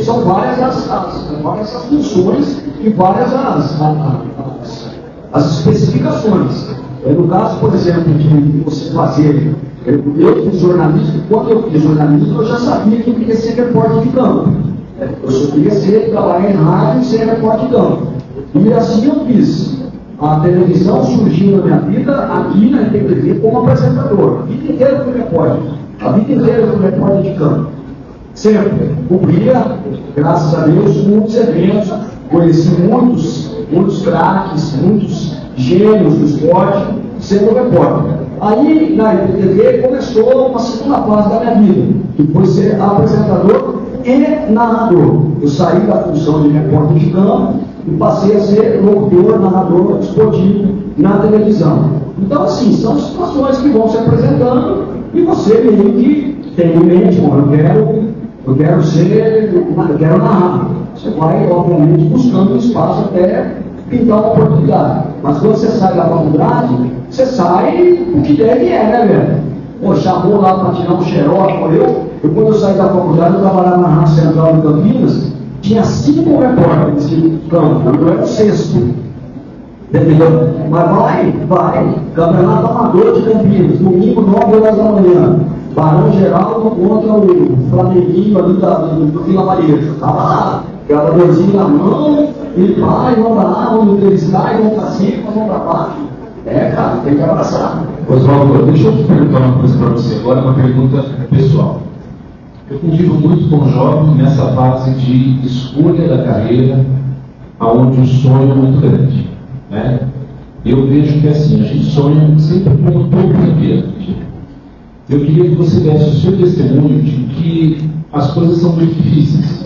São várias as funções e várias as especificações. No caso, por exemplo, de você fazer, eu fiz jornalismo, quando eu fiz jornalismo, eu já sabia que eu queria ser repórter de campo. Eu só queria trabalhar em rádio e ser repórter de campo. E assim eu fiz. A televisão surgiu na minha vida aqui na IPTV como apresentador. A vida inteira eu fui repórter. A vida inteira eu fui repórter de campo. Sempre. Cobria, graças a Deus, muitos eventos. Conheci muitos craques, muitos gênios do esporte, sendo repórter. Aí, na IPTV, começou uma segunda fase da minha vida, que foi ser apresentador e narrador. Eu saí da função de repórter de campo e passei a ser locutor, narrador esportivo na televisão. Então, assim, são situações que vão se apresentando e você meio que tem em mente, bom, eu quero narrar. Você vai, obviamente, buscando um espaço até pintar uma oportunidade. Mas quando você sai da faculdade, você sai o que deve né, velho? Pô, chamou lá para tirar um xerox, quando eu saí da faculdade, eu trabalhava na Rádio Central de Campinas, tinha 5 repórteres de campo, eu era o 6º. Entendeu? Mas vai. Campeonato Amador de Campinas, domingo, 9 horas da manhã. Barão Geraldo contra o Flamenguinho ali do Vila Maria. Estava lá, gravadorzinho na mão, e vai, vamos lá, vamos entrevistar, vamos para cima, vamos para baixo. Cara, tem que abraçar. Oswaldo, deixa eu te perguntar uma coisa para você agora, uma pergunta pessoal. Eu convivo muito com jovens nessa fase de escolha da carreira, aonde o sonho é muito grande, né? Eu vejo que assim, a gente sonha sempre com um topo da vida. Eu queria que você desse o seu testemunho de que as coisas são muito difíceis.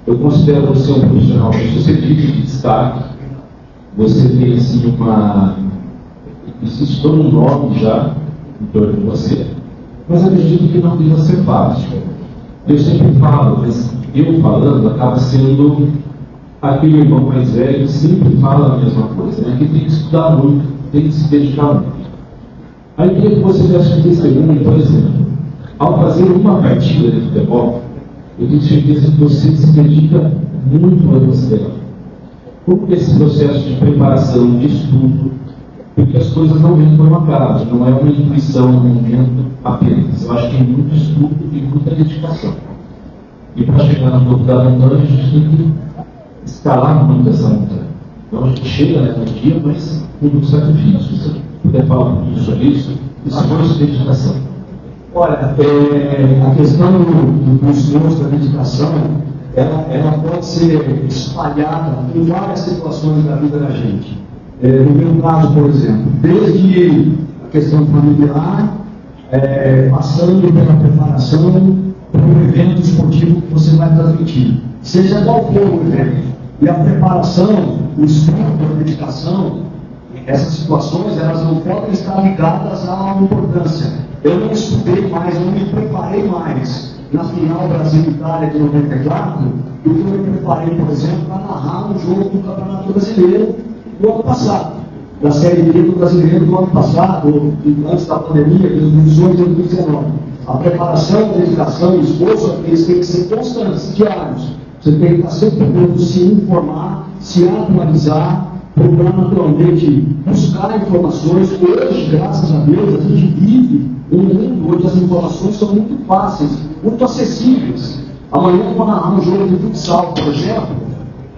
Eu considero você um profissional que você vive de destaque, você tem assim existe todo um nome já em torno de você, mas acredito que não deva ser fácil. Eu sempre falo, mas eu falando acaba sendo aquele irmão mais velho que sempre fala a mesma coisa, né? Que tem que estudar muito, tem que se dedicar muito. Aí eu queria que você desse um testemunho, por exemplo, ao fazer uma partida de futebol, eu tenho certeza que você se dedica muito a você. Como que esse processo de preparação, de estudo, porque as coisas não vêm por um acaso, não é uma intuição, um momento apenas. Eu acho que tem muito estudo e muita dedicação. E para chegar na topo da montanha, a gente tem que escalar muito essa montanha. Então a gente chega no dia, mas com muito sacrifício. Se você puder falar um pouquinho sobre isso, esforço e dedicação. Olha, a questão do esforço, da dedicação, ela pode ser espalhada em várias situações da vida da gente. No meu caso, por exemplo, desde a questão familiar, passando pela preparação para um evento esportivo que você vai transmitir, seja qual for o evento. E a preparação, o estudo, a dedicação, essas situações, elas não podem estar ligadas a uma importância. Eu não estudei mais, não me preparei mais na final Brasil-Itália de 94 do que eu me preparei, por exemplo, para narrar um jogo do Campeonato Brasileiro do ano passado, da Série B do Brasileiro do ano passado, antes da pandemia, de 2018 e 2019. A preparação, a dedicação e o esforço, eles têm que ser constantes, diários. Você tem que estar sempre procurando se informar, se atualizar, procurar naturalmente buscar informações. Hoje, graças a Deus, a gente vive um mundo onde as informações são muito fáceis, muito acessíveis. Amanhã eu vou narrar um jogo de futsal, por exemplo.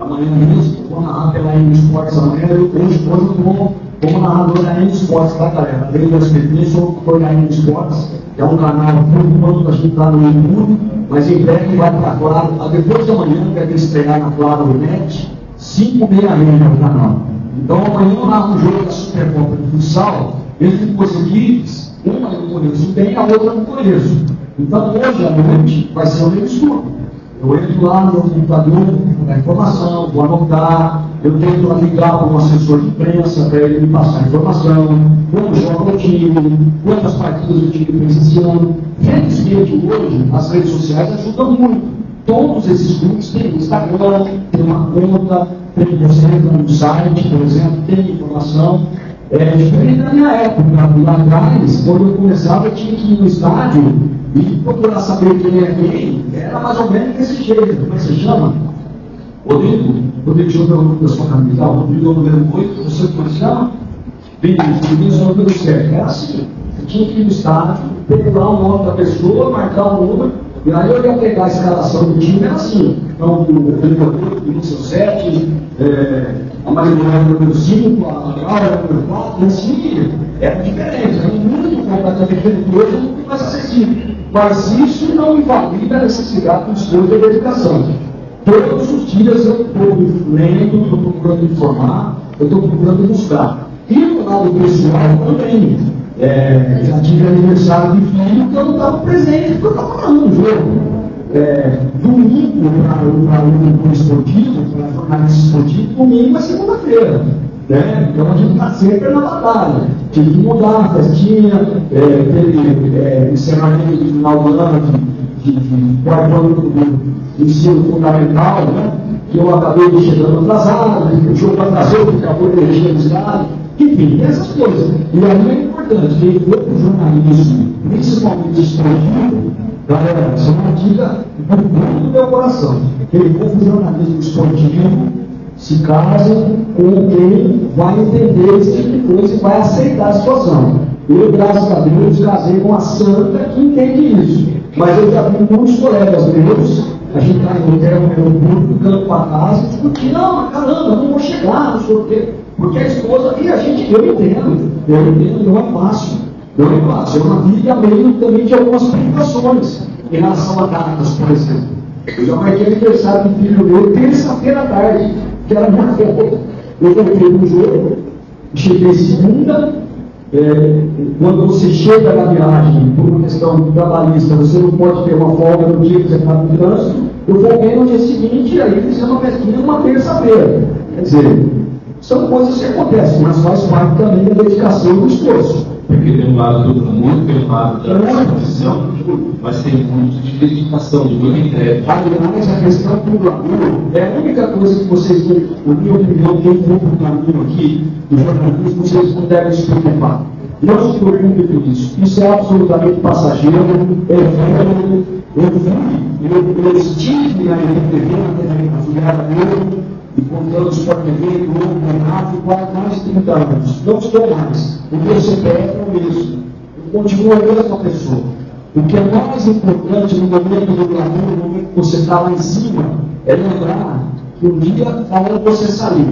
Amanhã mesmo, eu vou narrar pela N Sports amanhã. Hoje eu vou como narrador da N Sports, tá, galera? Eu do SBT, sou locutor da N Sports, que é um canal por enquanto a gente está no YouTube, mas em breve vai para a Claro. Depois de amanhã, vai estrear na Claro Net, 5h30 é o canal. Então amanhã eu narro um jogo da Supercopa de futsal, entre duas equipes, uma eu conheço bem, a outra eu não conheço. Então hoje à noite vai ser o meu estudo. Eu entro lá no meu computador, vou dar informação, vou anotar, eu tento ligar para um assessor de imprensa para ele me passar a informação, como joga o time, quantas partidas o time fez esse ano. Felizmente hoje as redes sociais ajudam muito. Todos esses grupos têm Instagram, tem uma conta, tem você entra no site, por exemplo, tem informação. Diferente da minha época, lá atrás, quando eu começava, eu tinha que ir no estádio e procurar saber quem é quem. Era mais ou menos desse jeito. Como é que se chama? Rodrigo? quando ele tirou da sua camisa, o número 8, você policial, Vinícius número 7. Era assim. Você tinha que ir no estádio, pegar o nome da pessoa, marcar o número, e aí eu ia pegar a escalação do time, era assim. Então, o Vinícius 7, a Marilena número 5, a Laura número 4, e assim, era diferente, era muito completamente perigoso, muito mais acessível. Mas isso não invalida a necessidade do esforço e da dedicação. Todos os dias eu estou lendo, estou procurando informar, eu estou procurando buscar. E no lado pessoal também. Já tive aniversário de filho que eu não estava presente, porque eu estava lá no jogo. Domingo para o esportivo, para jornalista esportivo, domingo é segunda-feira. Né? Então a gente está sempre na batalha. Tive que mudar a festinha, teve encerramento de final do ano de quarto ano do ensino fundamental, né? Que eu acabei chegando atrasado, o jogo atrasou, porque acabou de eleger no estádio. Enfim, essas coisas. E aí é importante que o jornalismo, principalmente esportivo, galera, isso é uma dica do fundo do meu coração. Que o jornalismo esportivo se casa com quem vai entender esse tipo de coisa e vai aceitar a situação. Eu, graças a Deus, casei com uma santa que entende isso. Mas eu já vi muitos colegas meus, a gente está em hotel, no grupo, campo para casa, discutindo, não, caramba, não vou chegar, não sei o quê. Porque a esposa, e a gente, eu entendo, não é fácil. Não é fácil. É uma vida meio também de algumas privações em relação a datas, por exemplo. Eu já marquei aniversário do filho meu terça-feira à tarde, que era minha avó. Eu voltei no jogo, cheguei segunda. Quando você chega na viagem, por uma questão trabalhista, você não pode ter uma folga no dia que você está no trânsito. Eu voltei no dia seguinte e aí fiz uma festinha numa terça-feira. Quer dizer, são coisas que acontecem, mas faz parte também da dedicação e do esforço. Porque tem um lado do glamour, tem um lado da profissão, mas tem muito de dedicação, de muita entrega. Aliás, a questão do glamour é a única coisa que vocês, na minha opinião, quem for para o caminho aqui do jornalismo, vocês não devem se preocupar. Não se preocupe com isso. Isso é absolutamente passageiro, eu estive na TV, na Juliana Neuro, e contando Sport TV, Globo, Renato, quase mais de 30 anos. Não estou mais. O meu CPF é o mesmo. Eu continuo a mesma pessoa. O que é mais importante no momento do glamour, no momento que você está lá em cima, é lembrar que um dia a hora você saiu.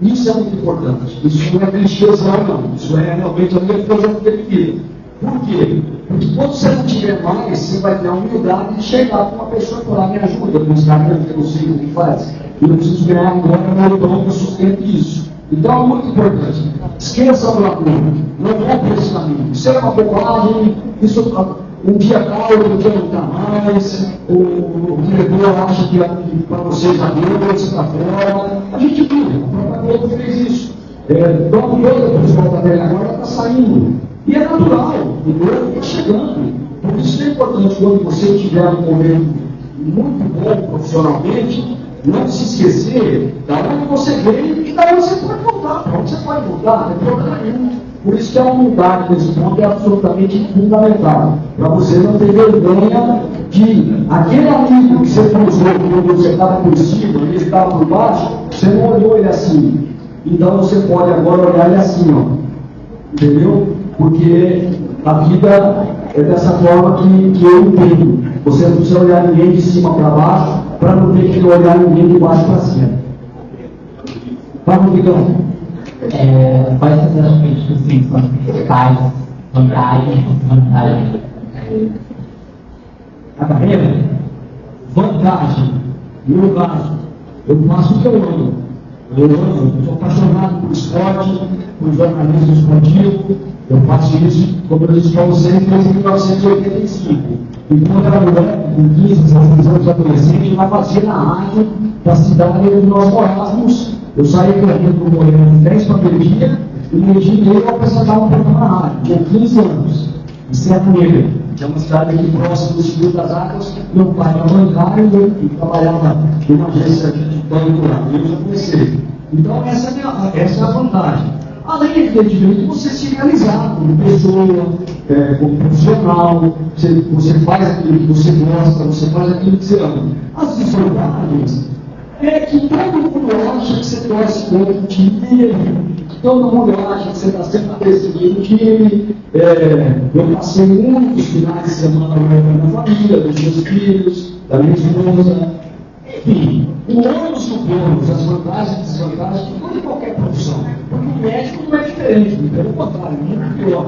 Isso é muito importante. Isso não é clichêzão, não. Isso é realmente a minha filosofia de vida. Por quê? Porque quando você não tiver mais, você vai ter a humildade de chegar para uma pessoa e falar, me ajuda no Instagram, que eu não sei o que faz. E eu preciso ganhar agora meu dom que eu sustento isso. Então é muito importante. Esqueça o glamour. Não vá por esse caminho. Isso é uma bobagem. Isso, um dia cai, outro dia não está mais. O diretor acha que para vocês já deu, você está fora. A gente viu. O próprio Globo fez isso. Logo o pessoal da velha agora está saindo. E é natural. O Globo está chegando. Por isso é importante, quando você tiver um momento muito bom profissionalmente, não se esquecer da onde você veio e da onde você pode voltar. Para onde você pode voltar, não tem problema nenhum. Por isso que a humildade nesse ponto é absolutamente fundamental. Para você não ter vergonha de aquele amigo que você cruzou quando você estava por cima, ele estava por baixo, você não olhou ele assim. Então você pode agora olhar ele assim, ó. Entendeu? Porque a vida é dessa forma que eu entendo. Você não precisa olhar ninguém de cima para baixo, para não ter que olhar ninguém de baixo para cima. Vamos, Vigão. Quais as ações que vocês fiscais, vantagem. A carreira? Vantagem. No meu caso, eu faço o que eu amo. Eu sou apaixonado por esporte, por jornalismo esportivo. Eu faço isso, como eu disse para vocês, desde 1985. E quando eu era moleque, com 15, 16 anos adolescente, eu fazia na rádio da cidade onde nós morávamos. Eu saía correndo do Moreno de 10 para meio-dia, e meio-dia e meio eu apresentava um programa na rádio. Tinha 15 anos, em Serra Negra, que é uma cidade aqui próxima do Sul das Águas. Meu pai era bancário e trabalhava em uma agência de banco lá. Eu já comecei. Então, essa é a vantagem. Além, evidentemente, você se realizar como pessoa, como profissional, você faz aquilo que você gosta, você faz aquilo que você ama. As desvantagens, é que todo mundo acha que você torce contra o time dele, que todo mundo acha que você está sempre perseguindo o time. Eu passei muitos finais de semana com a minha família, dos meus filhos, da minha esposa. Enfim, o ônus e o bônus, as vantagens e desvantagens, como em qualquer profissão. Porque o médico não é diferente, pelo contrário, muito pior.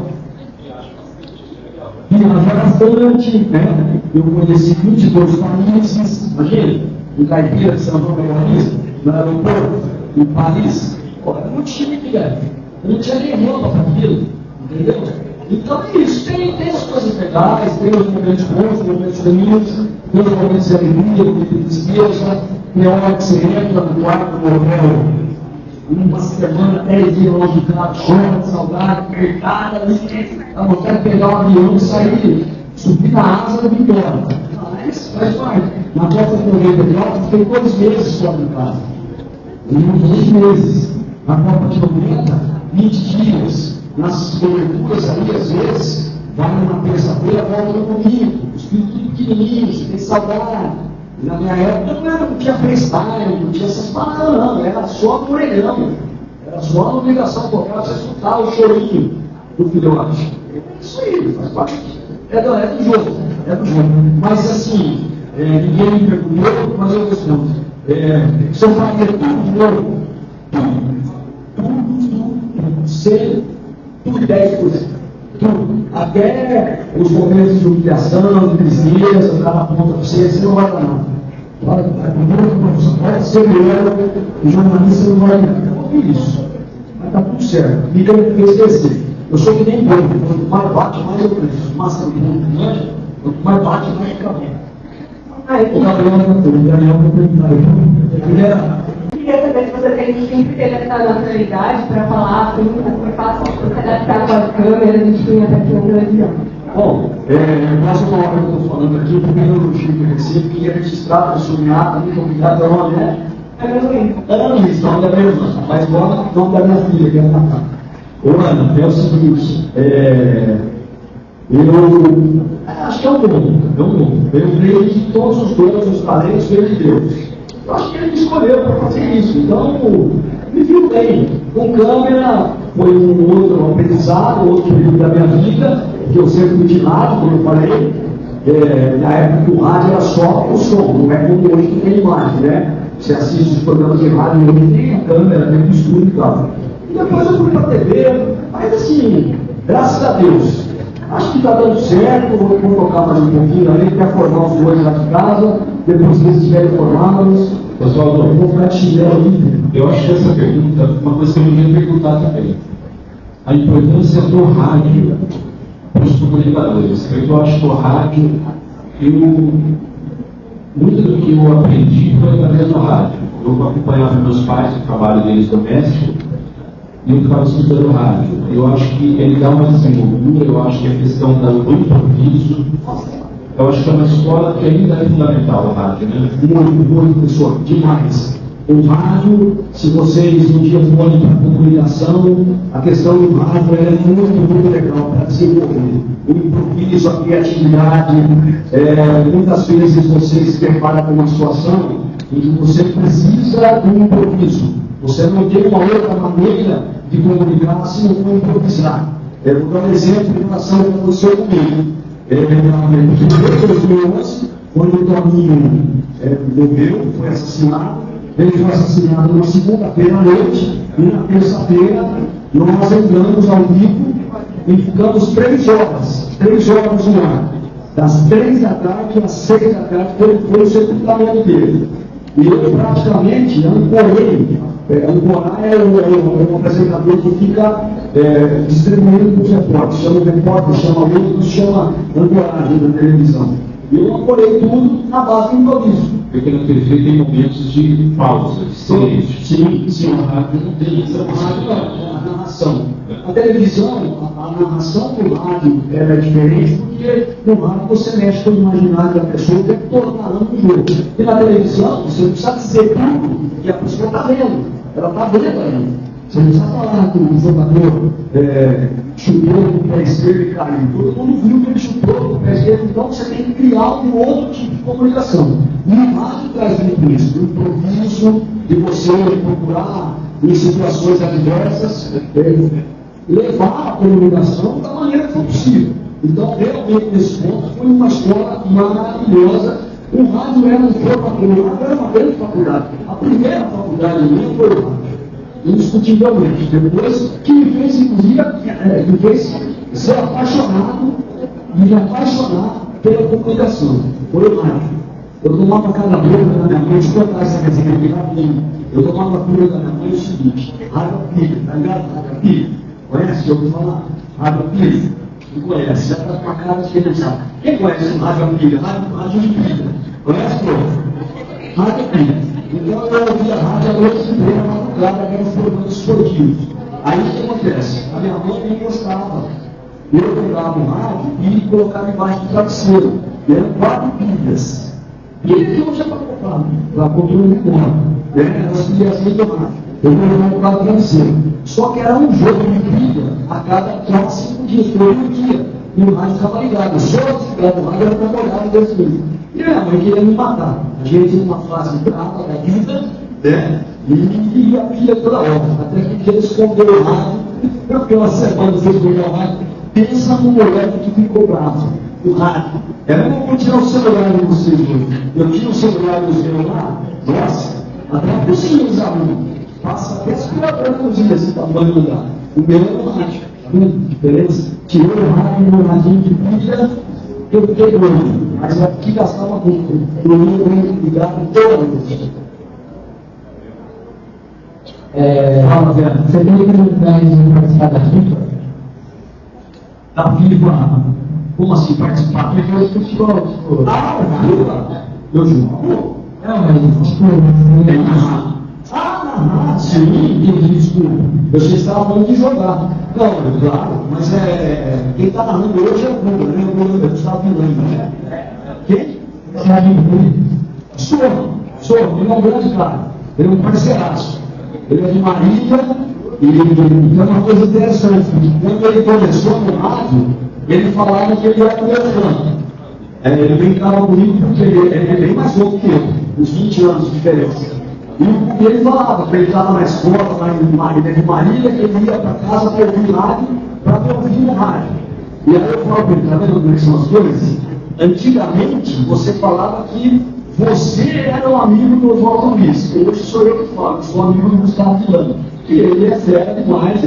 Viajar bastante, né? Eu conheci 22 países, imagina, em Caipira de São Paulo, no aeroporto, em Paris. Era muito chique, velho. Eu não tinha nem roupa para aquilo, entendeu? Então é isso, tem as coisas legais, tem os momentos bons, os momentos ruins, tem os momentos de alegria, de tristeza, tem hora que você entra no quarto do hotel, uma semana, 10 dias longe de casa, chora de saudade, gritada, a vontade de pegar um avião e sair, subir na asa do Vitória. Mas faz parte. Na Copa de 94, fiquei 2 meses fora de casa. 2 meses. Na Copa de 90, 20 dias. Nas coberturas ali, às vezes, vai numa terça-feira, volta no domingo. Os filhos tudo pequenininhos, tem saudade. Na minha época não tinha FaceTime, não tinha essas paradas, não. Era só no orelhão. Era só na ligação correta, você escutar o chorinho do filhote. É isso aí, faz parte. É do jogo. É do jogo. Mas assim, ninguém me perguntou, mas eu respondo. Se eu faria tudo de novo, tudo, 100, tudo 10%. Tudo. Até os momentos de humilhação, de tristeza, dar a ponta para você não vai dar nada. Pode ser melhor, o jornalista não vai dar. Eu ouvi isso. Mas está tudo certo. Me deu esquecer. Eu sou que nem bom. Quanto mais bate, mais eu cresço. Máscara de mundo grande, quanto mais bate, mais fica bom. O Gabriel não queria saber se você tem sempre teve essa naturalidade para falar, assim, foi fácil você adaptar com as câmeras, enfim, até aqui na televisão. Bom, mais uma hora que eu estou falando aqui, primeiro no Chico de Recife, que é registrado, sublinhado, muito obrigado, é uma mulher. Ana Luiz, nome da minha irmã, mas igual o nome da minha filha, que é Ana. Ô Ana, é o seguinte, eu acho que é um dom. Eu creio que todos os dons, os talentos vêm de Deus. Eu acho que ele me escolheu para fazer isso. Então, me viu bem. Com câmera, foi um outro aprendizado, outro período da minha vida, que eu sempre fui de lado, como eu falei. Na época que o rádio era só o som, não é como hoje que tem imagem, né? Você assiste os programas de rádio, hoje tem a câmera, tem o estúdio e tal. E depois eu fui para a TV, mas assim, graças a Deus. Acho que está dando certo, vou tocar mais um pouquinho ali, quer formar os dois lá de casa, depois que eles estiverem formados, Pessoal, eu vou ficar de chinelo ali. eu acho que essa pergunta é uma coisa que eu ia perguntar também. A importância do rádio para os comunicadores. Eu acho que o rádio, muito do que eu aprendi foi através do rádio. Eu acompanhava meus pais, o trabalho deles doméstico, e eu ficava escutando o rádio. Eu acho que ele dá uma desenvoltura, eu acho que a questão do improviso, eu acho que é uma escola que ainda é fundamental, o rádio, né? Muito, pessoal, demais. O rádio, se vocês um dia forem para a comunicação, a questão do rádio é muito legal para desenvolver. O improviso, a criatividade, muitas vezes você se depara com uma situação em que você precisa de um improviso. Você não tem uma outra maneira de comunicar se não for improvisar. Eu vou dar um exemplo em relação ao que aconteceu comigo. Em 2011, quando o Toninho morreu, foi assassinado, ele foi assassinado na segunda-feira à noite, e na terça-feira nós entramos ao vivo e ficamos 3 horas no ar. Das 3 da tarde às 6 da tarde foi o sepultamento dele. E eu praticamente ancorei. Ancorar é um apresentador que fica distribuindo os repórteres. Chama o repórter, chama outro, chama ancoragem da televisão. E eu ancorei tudo na base do improviso. Porque na TV tem momentos de pausa, de silêncio. Sim, a rádio não tem isso. A rádio é a narração. A televisão, a narração do rádio é diferente, porque no rádio você mexe com o imaginário da pessoa o tempo todo narrando o jogo. E na televisão, você não precisa dizer tudo, e a pessoa está vendo. Ela está vendo ainda. Você não precisa falar que o jogador chutou com o pé esquerdo e caiu. Todo mundo viu que ele chutou com o pé esquerdo, então você tem que criar um outro tipo de comunicação. E o rádio traz muito isso, o improviso, de você procurar em situações adversas, levar a comunicação da maneira que for possível. Então, realmente, nesse ponto, foi uma escola maravilhosa. O rádio era um formato, era uma grande faculdade. A primeira faculdade minha foi o rádio, indiscutivelmente. Depois, que me fez, inclusive, me fez ser apaixonado e me apaixonar pela comunicação. Foi o rádio. Eu tomava cada boca da minha mãe, deixa eu contar essa resenha aqui rapidinho. Eu tomava pura da minha mãe o seguinte: rádio pilha, tá ligado? Rádio pilha. Conhece? Eu vou falar. Rádio pilha. Quem conhece? Já está com a cara de quem não sabe. Quem conhece o rádio pilha? Rádio de pilha. Conhece, pô? Rádio pilha. Então eu ouvia a rádio a noite inteira, na madrugada, que eram os programas esportivos. Aí o que acontece? A minha mãe nem gostava. Eu pegava o rádio e colocava embaixo do travesseiro. E eram 4 pilhas. Pilha que hoje é para controle de moto. Elas pilhas assim do rádio. Eu colocava o travesseiro. Só que era um jogo de pilha a cada 4, 5 dias, todo dia. E o rádio estava ligado. Só desligado o rádio era para molhar Deus mesmo. E minha mãe queria me matar. A gente numa fase brava da vida, né? E a pilha toda hora. Até que um dia ele escondeu o rádio. Eu fiquei uma semana sem esconder o rádio. Pensa no moleque que ficou bravo. O rádio. Era como tirar o celular de vocês hoje. Eu tiro o celular do celular, nossa, até a cozinha usar um. Passa até aspirador na cozinha, esse tamanho da. O meu é o rádio. Diferença? Tirei o rádio, meu radinho de pilha, eu fiquei doido. Mas aqui gastava muito. Eu ia ligado toda noite. Fala, Vera, você tem oportunidade de participar da FIFA? Da FIFA? Como assim participar? Porque eu futebol, tipo. Ah, o FIFA? Eu jogo? Não, mas tipo, sim, entendi, desculpa. Eu sei que estava falando de jogar. Não, claro, mas quem está narrando hoje é o Guga, né? O Guga está falando, né? Quem? Sou, ele é um grande cara. Ele é um parceiraço. Ele é de Marília e tem uma coisa interessante. Quando ele começou no rádio, ele falava que ele era meu fã. Ele brincava comigo porque ele é bem mais novo que eu, uns 20 anos de diferença. E ele falava que ele estava na escola, lá em Marília, que ele ia para casa para ouvir rádio, para me ouvir no rádio. E aí eu falo para ele, está vendo como é que são as coisas? Antigamente, você falava que você era um amigo do Oswaldo Luiz. Hoje sou eu que falo, sou amigo do Gustavo Milano. Que ele é sério demais,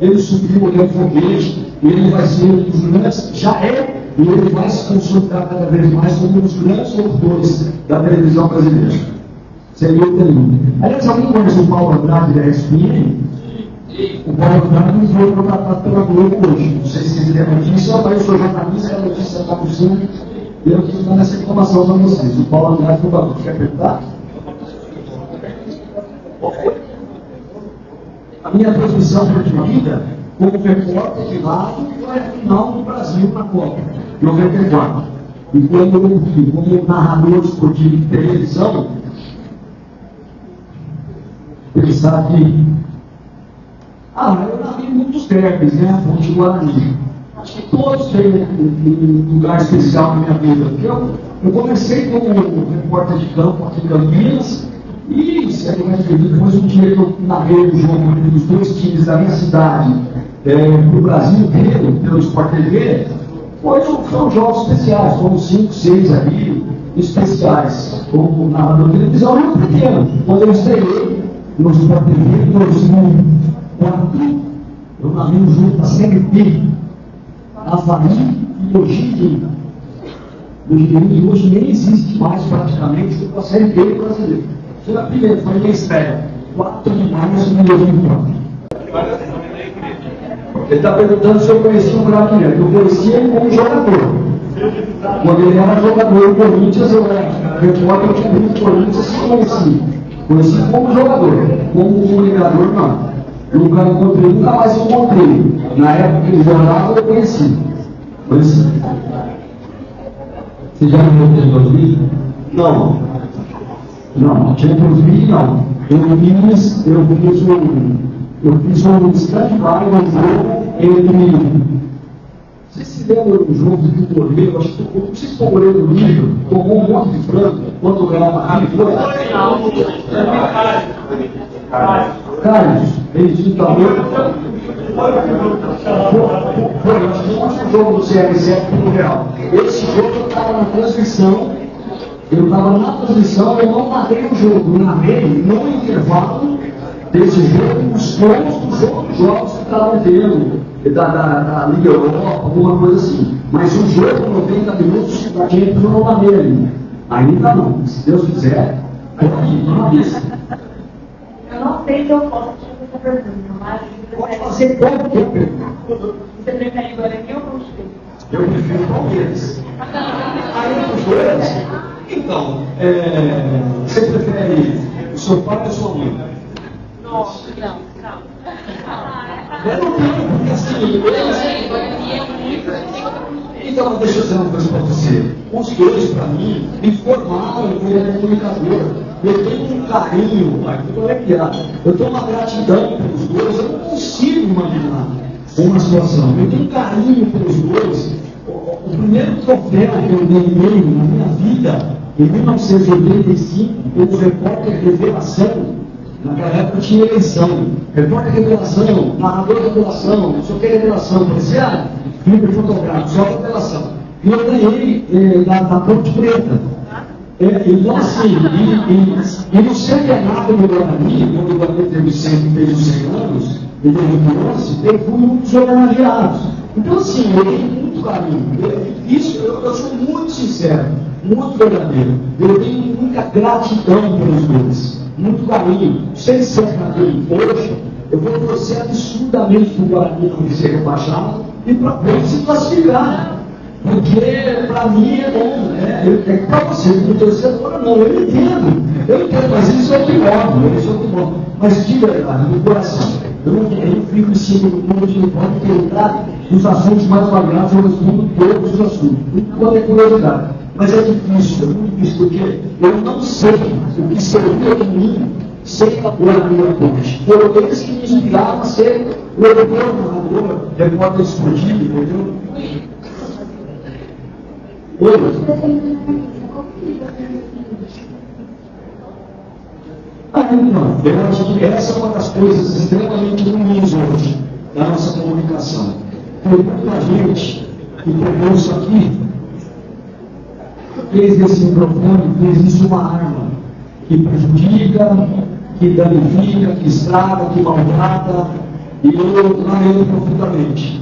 ele subiu o foguete, ele vai ser um dos grandes, já é, e ele vai se consolidar cada vez mais como um dos grandes locutores da televisão brasileira. Seria o terrível. Aliás, alguém conhece o Paulo Andrade da ESPN? O Paulo Andrade foi contratado pela Globo hoje. Não sei se vocês têm a notícia, mas eu sou jornalista, a notícia está por cima. E eu quis dar essa informação para vocês. O Paulo Andrade foi para você. Quer perguntar? A minha transmissão preferida, como repórter de rádio, foi a final do Brasil na Copa, 94. E quando eu vi como narrador esportivo de televisão, pensar que eu narrei muitos derbys, né? Fonte Guarani. Acho que todos têm um lugar especial na minha vida. Porque eu comecei como repórter de campo aqui em Campinas, e se vai ver, depois um dia que eu narrei o jogo entre os 2 times da minha cidade, para o Brasil inteiro, pelo Sport TV, foram jogos especiais, foram 5, 6 ali, especiais. Como narrador de televisão, eu era pequeno. Quando eu estreiei no Sport TV, em 2004, eu narrei um jogo da Série B, Havaí e Mogi. Hoje nem existe mais praticamente a Série B brasileira. Foi a primeira, foi a minha estreia. 4 de março de 2004. Ele está perguntando se eu conhecia o craque Neto. Eu conhecia ele como jogador. Quando ele era jogador do Corinthians, eu era repórter, eu tinha visto o Corinthians e conheci. Conheci como jogador, como comunicador, não. Nunca encontrei, nunca mais encontrei. Na época que ele jogava, eu conheci. Você já viu o Champions League? Não, Champions League não. Eu fiz Eu fiz um stand-by no jogo entre. Vocês se lembram do jogo do Toledo? Acho que não sei se foi o Toledo no livro, tomou um monte de frango quando ganhava a foi. Carlos, Benedito Tamoio. Foi, acho que o último jogo do CR7 pro Real. Esse jogo eu estava na transmissão, eu não matei o jogo, eu narrei no intervalo desse jogo, os pontos dos outros jogos que estavam tendo, da Liga Europa, alguma coisa assim. Mas o jogo, 90 minutos, a gente não vai nele. Ainda não, se Deus quiser, não isso. Eu não sei se eu posso te fazer essa pergunta, mas Pode fazer qualquer pergunta. você prefere Guarani ou Ponte? Eu prefiro Palmeiras. Aí os dois. Então, você prefere o seu pai ou a sua mãe? Nossa, não. Eu não tenho, porque assim. Então, deixa eu dizer uma coisa para você. Os dois, para mim, me formaram como comunicador. Eu tenho um carinho, eu tenho uma gratidão pelos dois, eu não consigo imaginar uma situação. Eu tenho um carinho pelos dois. O primeiro troféu que eu ganhei na minha vida, em 1985, como repórter revelação, naquela época tinha eleição. Repórter revelação, narrador revelação, não sei o que revelação, parecia filme fotográfico, só revelação. E eu ganhei da Ponte Preta. Então, assim, e no centenário do Guarani, quando o Guarani fez os 100 anos, em 2011, eu fui um dos homenageados. Então, assim, eu tenho muito carinho. Eu sou muito sincero, muito verdadeiro. Eu tenho muita gratidão pelos dois, muito carinho. Sem ser carinho hoje, eu vou torcer absurdamente para o Guarani não ser rebaixado e para a se classificar. Porque para mim é bom, para você, como torcedor, não, eu entendo, mas isso é o que move, mas de verdade, no coração, eu não fico em cima do mundo de pode tentar nos assuntos mais variados, eu respondo todos os assuntos, quando é curiosidade, mas é difícil, porque eu não sei o que seria de mim sem a minha ponte. Foram eles que me inspiraram a ser o narrador, repórter esportivo, entendeu? Oi. Então, eu acho que essa é uma das coisas extremamente ruins hoje da nossa comunicação. Tem muita gente que pegou isso aqui, fez desse microfone, fez isso uma arma que prejudica, que danifica, que estraga, que maltrata, e eu lamento profundamente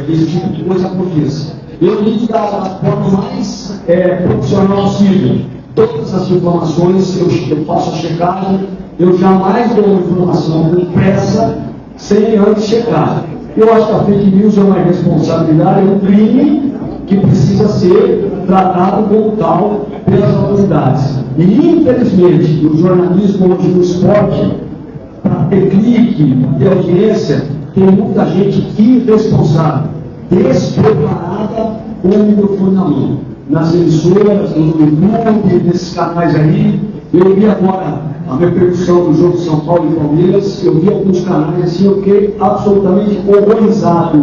que esse tipo de coisa aconteça. Eu lido da forma mais profissional possível. Todas as informações eu faço a checagem, eu jamais dou uma informação impressa sem antes checar. Eu acho que a fake news é uma irresponsabilidade, é um crime que precisa ser tratado como tal pelas autoridades. E infelizmente, o jornalismo hoje no esporte, para ter clique, para ter audiência, tem muita gente irresponsável, despreparada com o microfone na mão. Nas emissoras, no YouTube, nesses canais aí, eu vi agora a repercussão do jogo de São Paulo e Palmeiras, eu vi alguns canais assim, eu fiquei absolutamente horrorizado.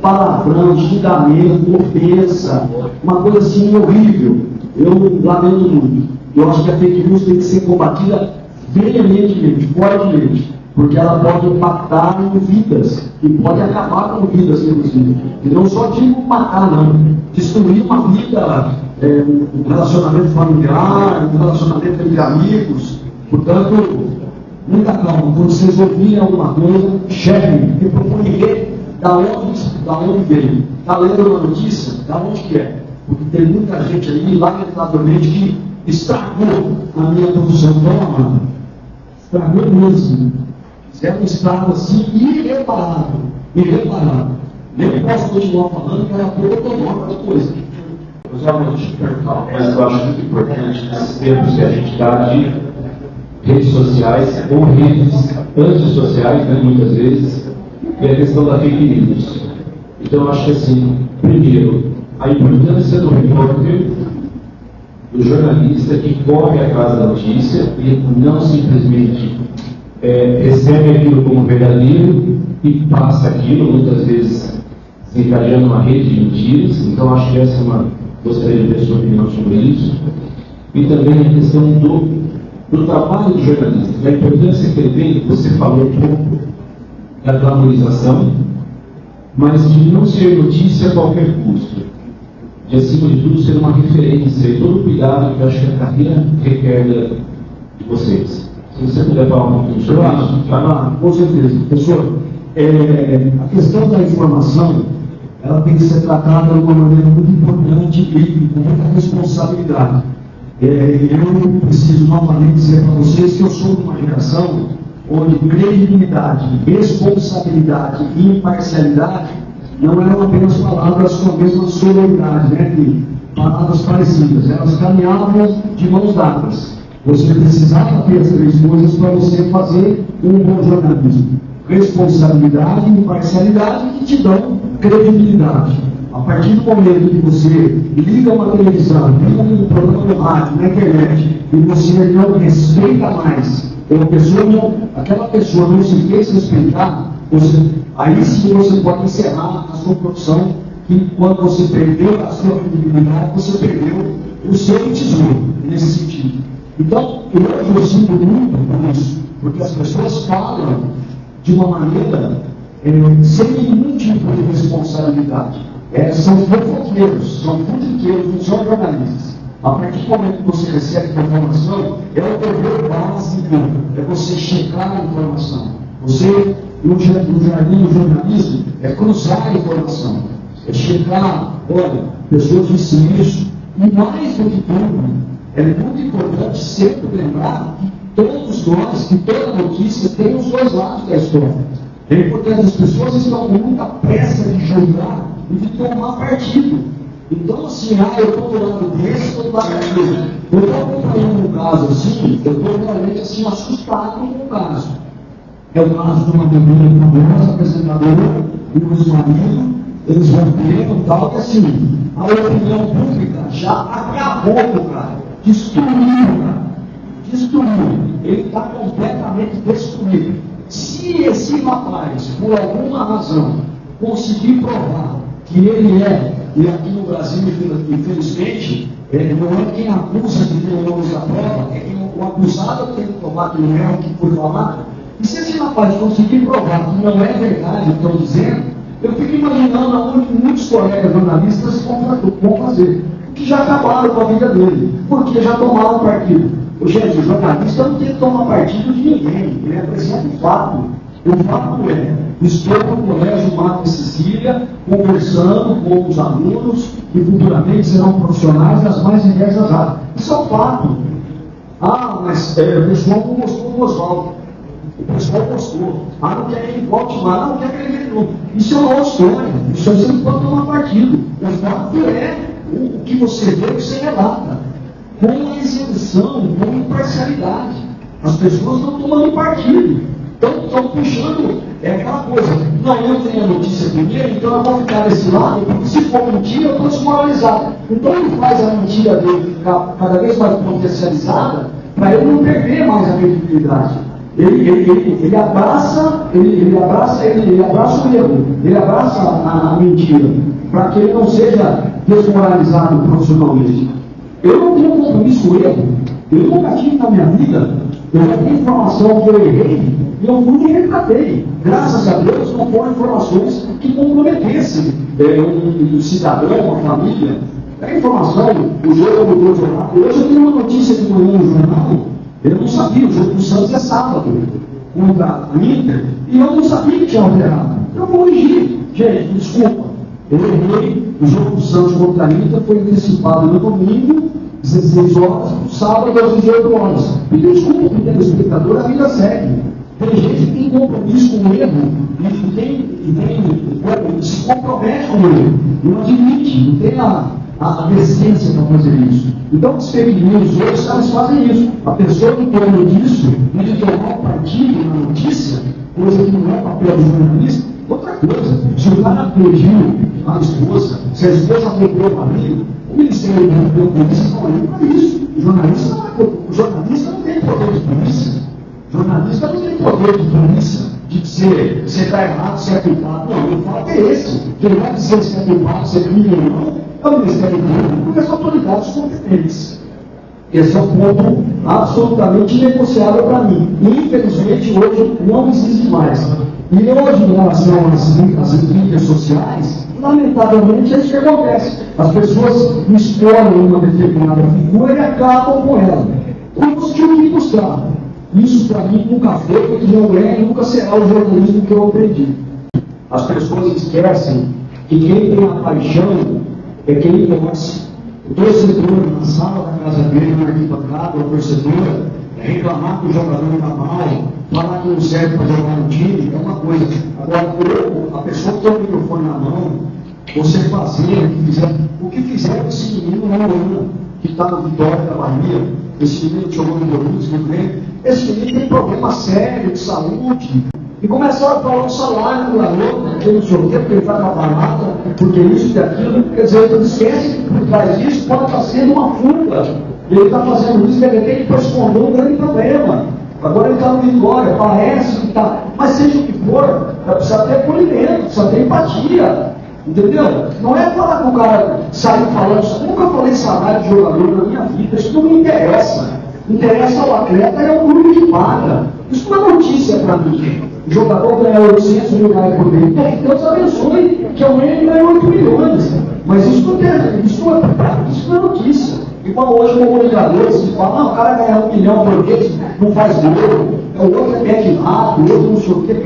Palavrão, xingamento, ofensa, uma coisa assim horrível. Eu lamento muito. Eu acho que a fake news tem que ser combatida veementemente, fortemente, porque ela pode impactar em vidas, e pode acabar com vidas, inclusive. E não só digo matar, não. Destruir uma vida, um relacionamento familiar, um relacionamento entre amigos. Portanto, muita calma. Quando vocês ouvirem alguma coisa, chequem e procurem ver da onde veio. Está lendo uma notícia? Da onde que é? Porque tem muita gente aí, lamentavelmente, que estragou a minha profissão tão amada. Estragou mesmo. É um estrago assim irreparável. Nem posso continuar falando, que eu estou tomando outra coisa. Mas eu acho muito importante nesses tempos que a gente está de redes sociais ou redes antissociais, né, muitas vezes, é a questão da fake news. Então eu acho que assim, primeiro, a importância do repórter, do jornalista que corre atrás da notícia e não simplesmente recebe aquilo como verdadeiro e passa aquilo, muitas vezes desencadeando uma rede de mentiras. Então, acho que essa é gostaria de ter sua opinião sobre isso. E também a questão do trabalho do jornalista, da importância que ele tem. Você falou um pouco da glamorização, mas de não ser notícia a qualquer custo, de acima de tudo ser uma referência e todo o cuidado que eu acho que a carreira requer de vocês. Se você puder falar um pouquinho sobre isso. Com certeza. Professor, a questão da informação, ela tem que ser tratada de uma maneira muito importante e com muita responsabilidade. Eu preciso novamente dizer para vocês que eu sou de uma geração onde credibilidade, responsabilidade e imparcialidade não eram apenas palavras com a mesma sonoridade, né, palavras parecidas, elas caminhavam de mãos dadas. Você precisava ter as três coisas para você fazer um bom jornalismo: responsabilidade e imparcialidade, que te dão credibilidade. A partir do momento que você liga uma televisão, liga um programa de rádio, na internet, e você não respeita mais, aquela pessoa não se fez respeitar, aí sim você pode encerrar a sua profissão, que quando você perdeu a sua credibilidade, você perdeu o seu tesouro, nesse sentido. Então, eu sinto muito por isso, porque as pessoas falam de uma maneira sem nenhum tipo de responsabilidade. São fofoqueiros, são politiqueiros, não são jornalistas. A partir do momento que você recebe a informação, é o dever básico, é você checar a informação. Você, no jardim do jornalismo, é cruzar a informação, é checar, olha, pessoas dizem isso. E mais do que tudo, é muito importante sempre lembrar que todos nós, que toda notícia tem os dois lados da história. É importante, as pessoas estão com muita pressa de julgar e de tomar partido. Então, assim, eu estou do lado desse, estou do lado daquele. Eu estou acompanhando um caso assim, eu estou realmente assim, assustado com o caso. É o caso de uma menina famosa, apresentadora, e o ex-marido, eles romperam e tal, e assim, a opinião pública já acabou com o cara, destruiu o cara, destruiu. Ele está completamente destruído. Se esse rapaz, por alguma razão, conseguir provar que ele e aqui no Brasil, infelizmente, não é quem acusa que tem o nome da prova, é quem o acusado tem que provar que não é o que foi falado. E se esse rapaz conseguir provar que não é verdade o que estão dizendo, eu fico imaginando aonde muitos colegas jornalistas vão fazer, que já acabaram com a vida dele, porque já tomaram partido. Gente, o jornalista não tem que tomar partido de ninguém, ele apresenta o fato. O fato estou no colégio Madre Cecília, conversando com os alunos que futuramente serão profissionais das mais diversas áreas. Isso é um fato. Mas o pessoal não gostou do Oswaldo. O pessoal gostou. Não quer que ele volte mais, não quer que ele venha. Isso é uma outra história. Isso aí você não pode tomar partido. O fato é o que você vê, você relata. Com a isenção, com imparcialidade. As pessoas não tomando partido. Estão puxando, aquela coisa, não, eu tenho a notícia primeiro, então eu vou ficar desse lado, porque se for mentira, eu estou desmoralizado. Então ele faz a mentira dele ficar cada vez mais potencializada, para ele não perder mais a credibilidade. Ele abraça o erro, ele abraça a mentira, para que ele não seja desmoralizado profissionalmente. Eu não tenho compromisso com o erro, eu nunca tive na minha vida. Eu já tenho informação que eu errei e eu fui e recatei. Graças a Deus não foram informações que comprometessem um cidadão, uma família. A informação, o jogo mudou de jornal. Hoje eu tenho uma notícia de manhã no jornal, eu não sabia, o jogo do Santos é sábado, contra a Inter, e eu não sabia que tinha alterado. Eu corrigi. Gente, desculpa, eu errei, o jogo do Santos contra a Inter foi antecipado no domingo, 16 horas, sábado às 18 horas. E desculpa, o telespectador, a vida segue. Tem gente que tem compromisso com o erro, e se compromete com o erro, não admite, não tem a decência para fazer isso. Então, os fake news hoje, os caras fazem isso. A pessoa que tem disso, ele tomar partido na notícia, coisa que não é papel do jornalista, outra coisa. Se o cara agrediu a esposa, se a esposa pegou o marido, o Ministério da Polícia não é para isso. O jornalista não tem poder de polícia. Jornalista não tem poder de polícia, de dizer você está errado, você é culpado. Não, o fato é esse. Quem vai dizer se é culpado, se é crime ou não, é o Ministério Público e as autoridades competentes. Esse é um ponto absolutamente negociável para mim. Infelizmente, hoje não existe mais. E hoje, em relação às mídias sociais, lamentavelmente é isso que acontece. As pessoas escolhem uma determinada figura e acabam com ela. Como tinham que buscar. Isso para mim nunca foi, não é e nunca será o jornalismo que eu aprendi. As pessoas esquecem que quem tem a paixão é quem torce. O torcedor na sala da casa dele, na arquibancada, o torcedor, reclamar que o jogador está mal, falar que não serve para jogar no time, é uma coisa. Agora, a pessoa que tem o microfone na mão, você fazer o que fizeram esse menino no ano, que está na Vitória da Bahia, esse menino que jogou no Corinthians, no Grêmio, esse menino tem problema sério de saúde. E começaram a falar o salário do garoto, que não sei o quê, porque ele está na balada, porque isso e aquilo. Quer dizer, ele esquece que por trás disso pode estar sendo uma fuga. E ele está fazendo isso, de repente, para esconder um grande problema. Agora ele está no Vitória, parece que está. Mas seja o que for, precisa ter acolhimento, precisa ter empatia. Entendeu? Não é falar que o cara saiu falando, eu nunca falei salário de jogador na minha vida, isso não me interessa. Interessa ao atleta e ao clube que paga. Isso não é notícia para mim. O jogador ganha 800 mil reais por mês. Deus abençoe que amanhã ele ganha 8 milhões. Mas isso não é notícia. Igual hoje comunicadores que falam, não, o cara ganha 1 milhão por mês, não faz gol, o outro é pé de rato, o outro não sei o quê.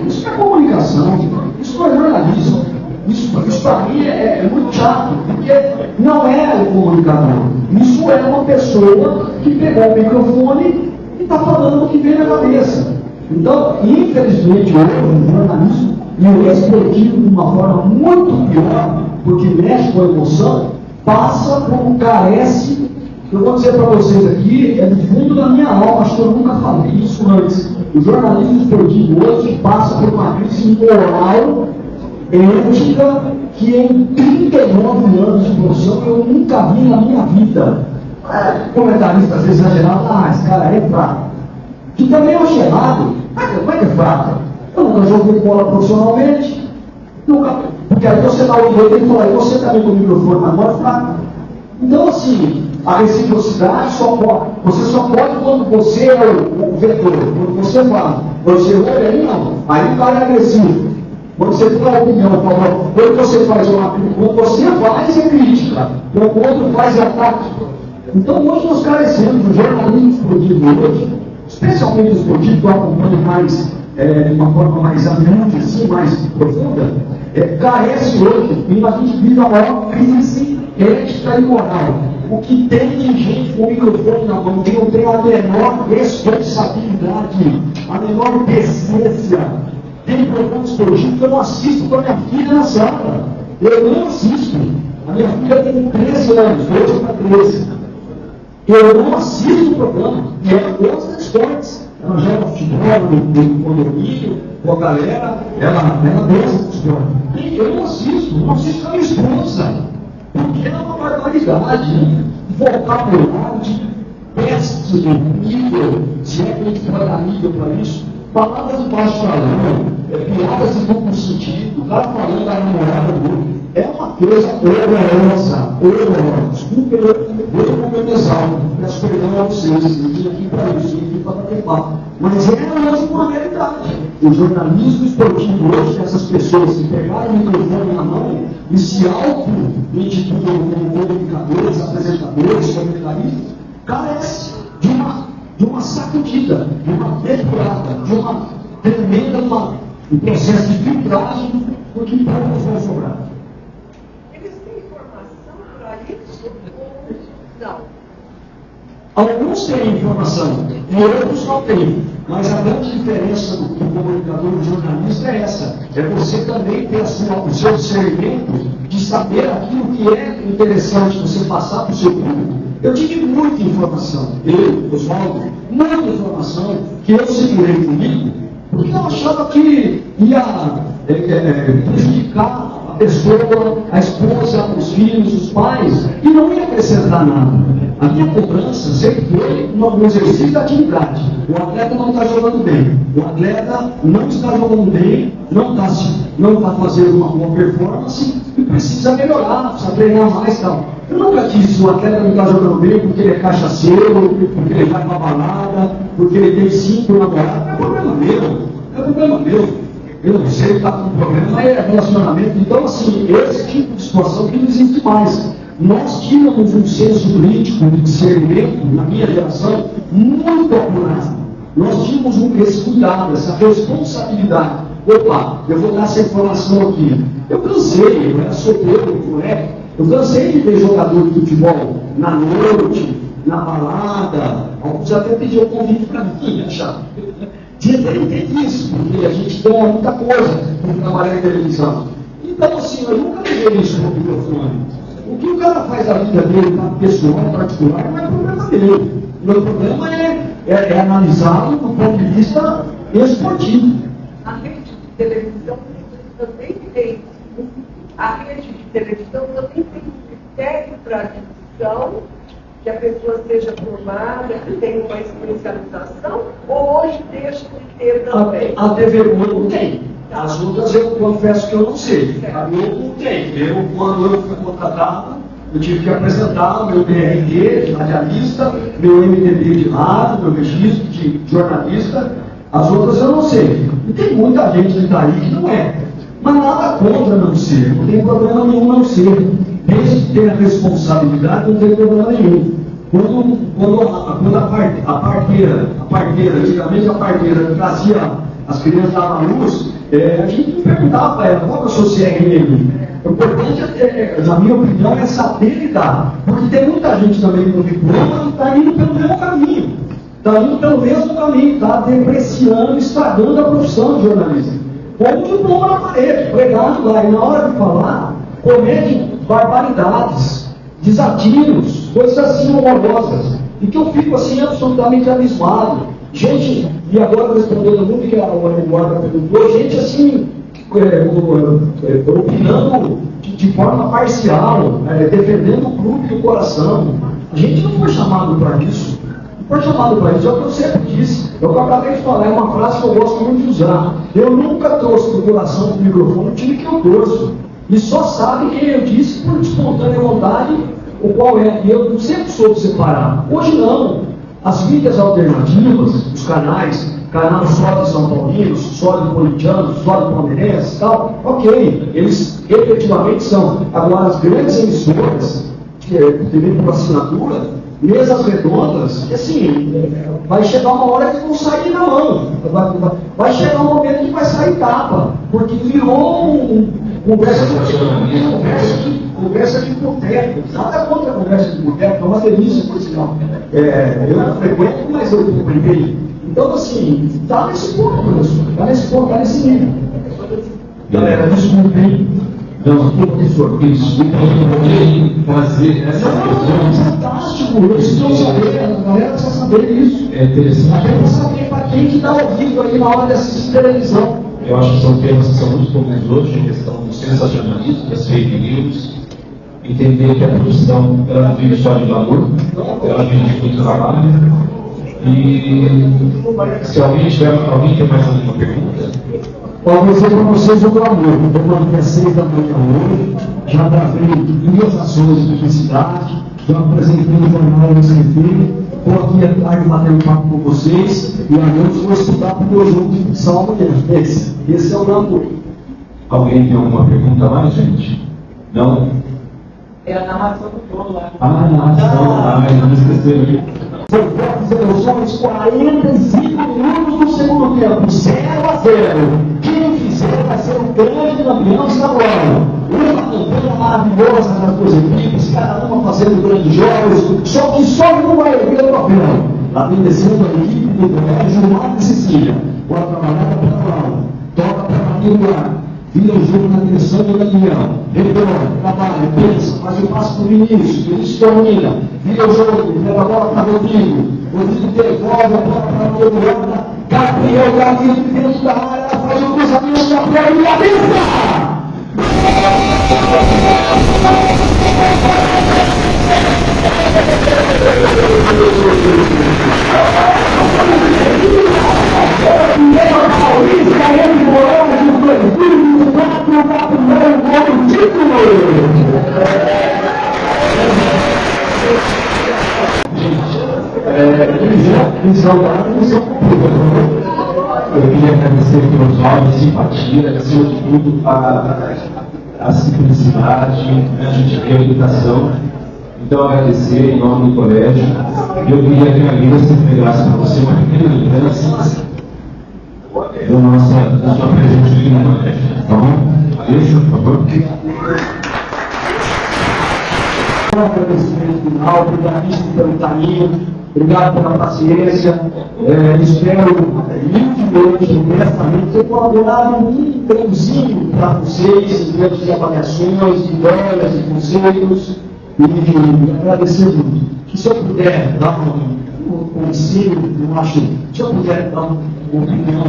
Isso não é comunicação, isso não é jornalismo. Isso para mim é muito chato, porque não é o comunicador. Isso é uma pessoa que pegou o microfone e está falando o que vem na cabeça. Então, infelizmente, hoje o jornalismo e o esportivo, de uma forma muito pior, porque mexe com a emoção, passa como carece. Eu vou dizer para vocês aqui, é do fundo da minha alma, acho que eu nunca falei isso antes. O jornalismo esportivo hoje passa por uma crise moral, ética, que em 39 anos de profissão eu nunca vi na minha vida. Comentarista às vezes exagerado, esse cara é fraco. Que também eu achei errado. Como é que é fraco? Eu nunca joguei bola profissionalmente, nunca. Porque aí você dá o direito e fala, você também com o microfone na mão é fraco. Então, assim, a reciprocidade você só pode quando você é o vetor. Quando você fala, você olha aí, não. Aí o cara é agressivo. Quando você fala opinião, quando você faz uma crítica, quando você faz é crítica, quando o outro faz é ataque. Então hoje nós carecemos do jornalismo esportivo hoje, especialmente o esportivo que eu acompanho mais, de uma forma mais abrangente, assim, mais profunda, carece hoje, e a gente vive a maior crise ética e moral. O que tem de gente com o microfone na mão, que não tem a menor responsabilidade, a menor decência. Tem programa esportivo que eu não assisto com a minha filha na sala. Eu não assisto. A minha filha tem 13 anos, 12 para 13. Eu não assisto o programa. E ela gosta de esportes. Ela joga futebol no condomínio, com a galera. Ela gosta de esporte. Eu não assisto com a minha esposa. Porque é uma barbaridade, né? Vocabulário de péssimo nível, se é que a gente vai dar nível para isso. Palavras de baixo calão, piadas de duplo sentido, o cara falando da namorada do outro, é uma coisa horrorosa. Desculpa, eu vou me exalto, peço perdão a vocês, eu vim aqui para isso, eu vim para bater papo. Mas é hoje uma realidade. O jornalismo esportivo hoje, essas pessoas que pegaram o microfone na mão e se auto-intitulam como comunicadores, apresentadores, comentaristas, carece de uma sacudida, de uma depurada, de uma tremenda um processo de filtragem, porque poucos vão sobrar. Eles têm informação para isso ou não? Alguns têm informação, e outros não têm. Mas a grande diferença do comunicador e do jornalista é essa. É você também ter o seu discernimento de saber aquilo que é interessante você passar para o seu público. Eu tive muita informação, Oswaldo, muita informação que eu segurei comigo, porque eu achava que ia prejudicar a pessoa, a esposa, os filhos, os pais, e não ia acrescentar nada. A minha cobrança sempre foi no exercício da atividade. O atleta não está jogando bem, o atleta não está jogando bem, não está fazendo uma boa performance e precisa melhorar, precisa treinar mais e tal. Eu nunca disse que o atleta não está jogando bem porque ele é cachaceiro, porque ele vai para balada, porque ele tem 5 namorados. É problema meu, é problema meu. Eu não sei, está com problema, é relacionamento. Então, assim, esse tipo de situação que não existe mais. Nós tínhamos um senso crítico de discernimento, na minha geração, muito apurado. Nós tínhamos esse cuidado, essa responsabilidade. Opa, eu vou dar essa informação aqui. Eu cansei, eu era solteiro, moleque. Eu cansei de ver jogador de futebol na noite, na balada. Alguns até pediam convite para mim, achava. Tinha que entender isso, porque a gente ganha muita coisa por trabalhar em televisão. Então, assim, eu nunca levei isso no microfone. O que o cara faz da vida dele, pessoal, particular, não é problema dele. O meu problema é analisá-lo do ponto de vista esportivo. A rede de televisão também tem. A rede de televisão também tem um critério para admissão, que a pessoa seja formada, que tenha uma especialização, ou hoje deixa de ter também? A TV Globo tem. As outras eu confesso que eu não sei. A Globo tem. Quando eu fui contratado, eu tive que apresentar meu DRT de radialista, meu MDB de rádio, meu registro de jornalista. As outras eu não sei. E tem muita gente que está aí que não é. Mas nada contra não ser. Não tem problema nenhum não ser. Desde que tenha responsabilidade, não tem problema nenhum. Quando a parteira, antigamente a parteira trazia as crianças à luz, a gente não perguntava para ela, qual é o seu CRM? O importante, na minha opinião, é saber lidar. Porque tem muita gente também com diploma que está indo pelo mesmo caminho. Está indo pelo mesmo caminho, está depreciando, estragando a profissão de jornalista. Com um diploma na parede, pregado lá, e na hora de falar, comete barbaridades, desatinos, coisas assim horrorosas. E que eu fico assim absolutamente abismado. Gente, e agora respondendo muito que a Eduarda perguntou, gente assim, opinando de forma parcial, defendendo o clube do coração. A gente não foi chamado para isso. Não foi chamado para isso, é o que eu sempre disse. Eu acabei de falar, é uma frase que eu gosto muito de usar. Eu nunca trouxe para o coração do microfone o time que eu torço. E só sabe quem eu disse por espontânea vontade, o qual é. E eu sempre soube separar. Hoje não. As mídias alternativas, os canais só de São Paulinos, só de Politianos, só de Palmeirenses e tal, ok, eles efetivamente são. Agora, as grandes emissoras, que TV por assinatura, mesas redondas, assim, vai chegar uma hora que vão sair na mão. Vai chegar um momento que vai sair tapa, porque virou conversa de boteco. Nada contra a conversa de boteco, é uma delícia, por sinal. Eu não frequento, mas eu frequentei. Então, assim, está nesse ponto, professor. Está nesse ponto, está nesse nível. Galera, desculpem. Não, professor, desculpa, eu não vou fazer essa questão. É fantástico, eles precisam saber, a galera precisa saber isso. É interessante. A gente precisa saber para quem que dá ouvido aí na hora de assistir televisão. Eu acho que são temas que são muito comuns hoje, a questão do sensacionalismo, das fake news, entender que a profissão ela não vive só de valor, ela vive de muito trabalho. E se alguém quer mais alguma pergunta? Pode dizer para vocês o meu amor. Estou aqui às 6 da manhã hoje, já gravei 2 ações de publicidade, já apresentei o jornal no CT, estou aqui à tarde batendo papo com vocês, e à noite vou estudar para o meu jogo de futsal amanhã. Esse é o meu amor. Alguém tem alguma pergunta mais, gente? Não? É a narração do gol lá. A narração, mas não esqueceram aqui. São os 45 minutos do segundo tempo, 0-0. Quem fizer vai ser um grande campeão estadual. Uma campanha maravilhosa das duas equipes, cada uma fazendo grandes jogos, só que só não vai erguer o troféu. Lá vem descendo a equipe do Goiás e o Mar de Sicília. Bora trabalhar para a Laura. Toca para Maria. Vira o jogo na direção do Daniel. Retorna, trabalha, pensa, faz o passo para o Vinícius domina. Vira o jogo, leva a bola para Rodrigo. Rodrigo devolve a bola para o Eduardo. Gabriel Galinho dentro da área, faz o cruzamento da bola e a mesa! Eu queria agradecer pelos jovens, simpatia, acima de tudo, a simplicidade, a gentileza, a educação. Então, agradecer em nome do colégio. Eu queria que a vida se entregasse para você uma pequena lembrança da sua presença aqui no colégio. Tá bom? Deixa, por favor. Um agradecimento final, obrigado pelo carinho, obrigado pela paciência. Espero humildemente, honestamente, ter colaborado um pouquinho para vocês, em termos de avaliações, de ideias, de conselhos, e agradecer muito. Que se eu puder dar um conselho, eu acho, se eu puder dar uma opinião,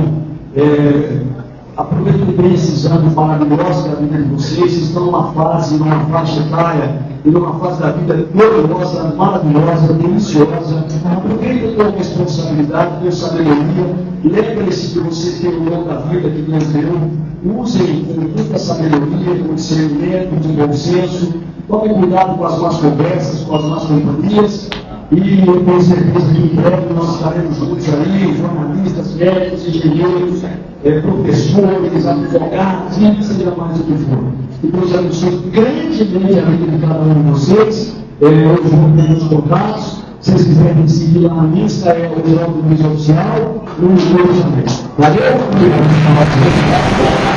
aproveito bem esses anos maravilhosos da vida de vocês estão numa faixa etária e numa fase da vida gloriosa, maravilhosa, deliciosa. Aproveitem com responsabilidade, com sabedoria, lembrem-se que vocês têm o dom da vida que Deus deu, usem com muita sabedoria, com discernimento, com bom senso, tomem cuidado com as más conversas, com as más companhias. E eu tenho certeza que em breve nós estaremos juntos aí, jornalistas, médicos, engenheiros, professores, advogados, e seja mais o que for. E Deus abençoe grandemente a vida de cada um de vocês. Hoje vamos ter os contatos. Se vocês quiserem me seguir lá na Insta, é o Jornal do Mídia Oficial, no YouTube também. Valeu? Obrigado.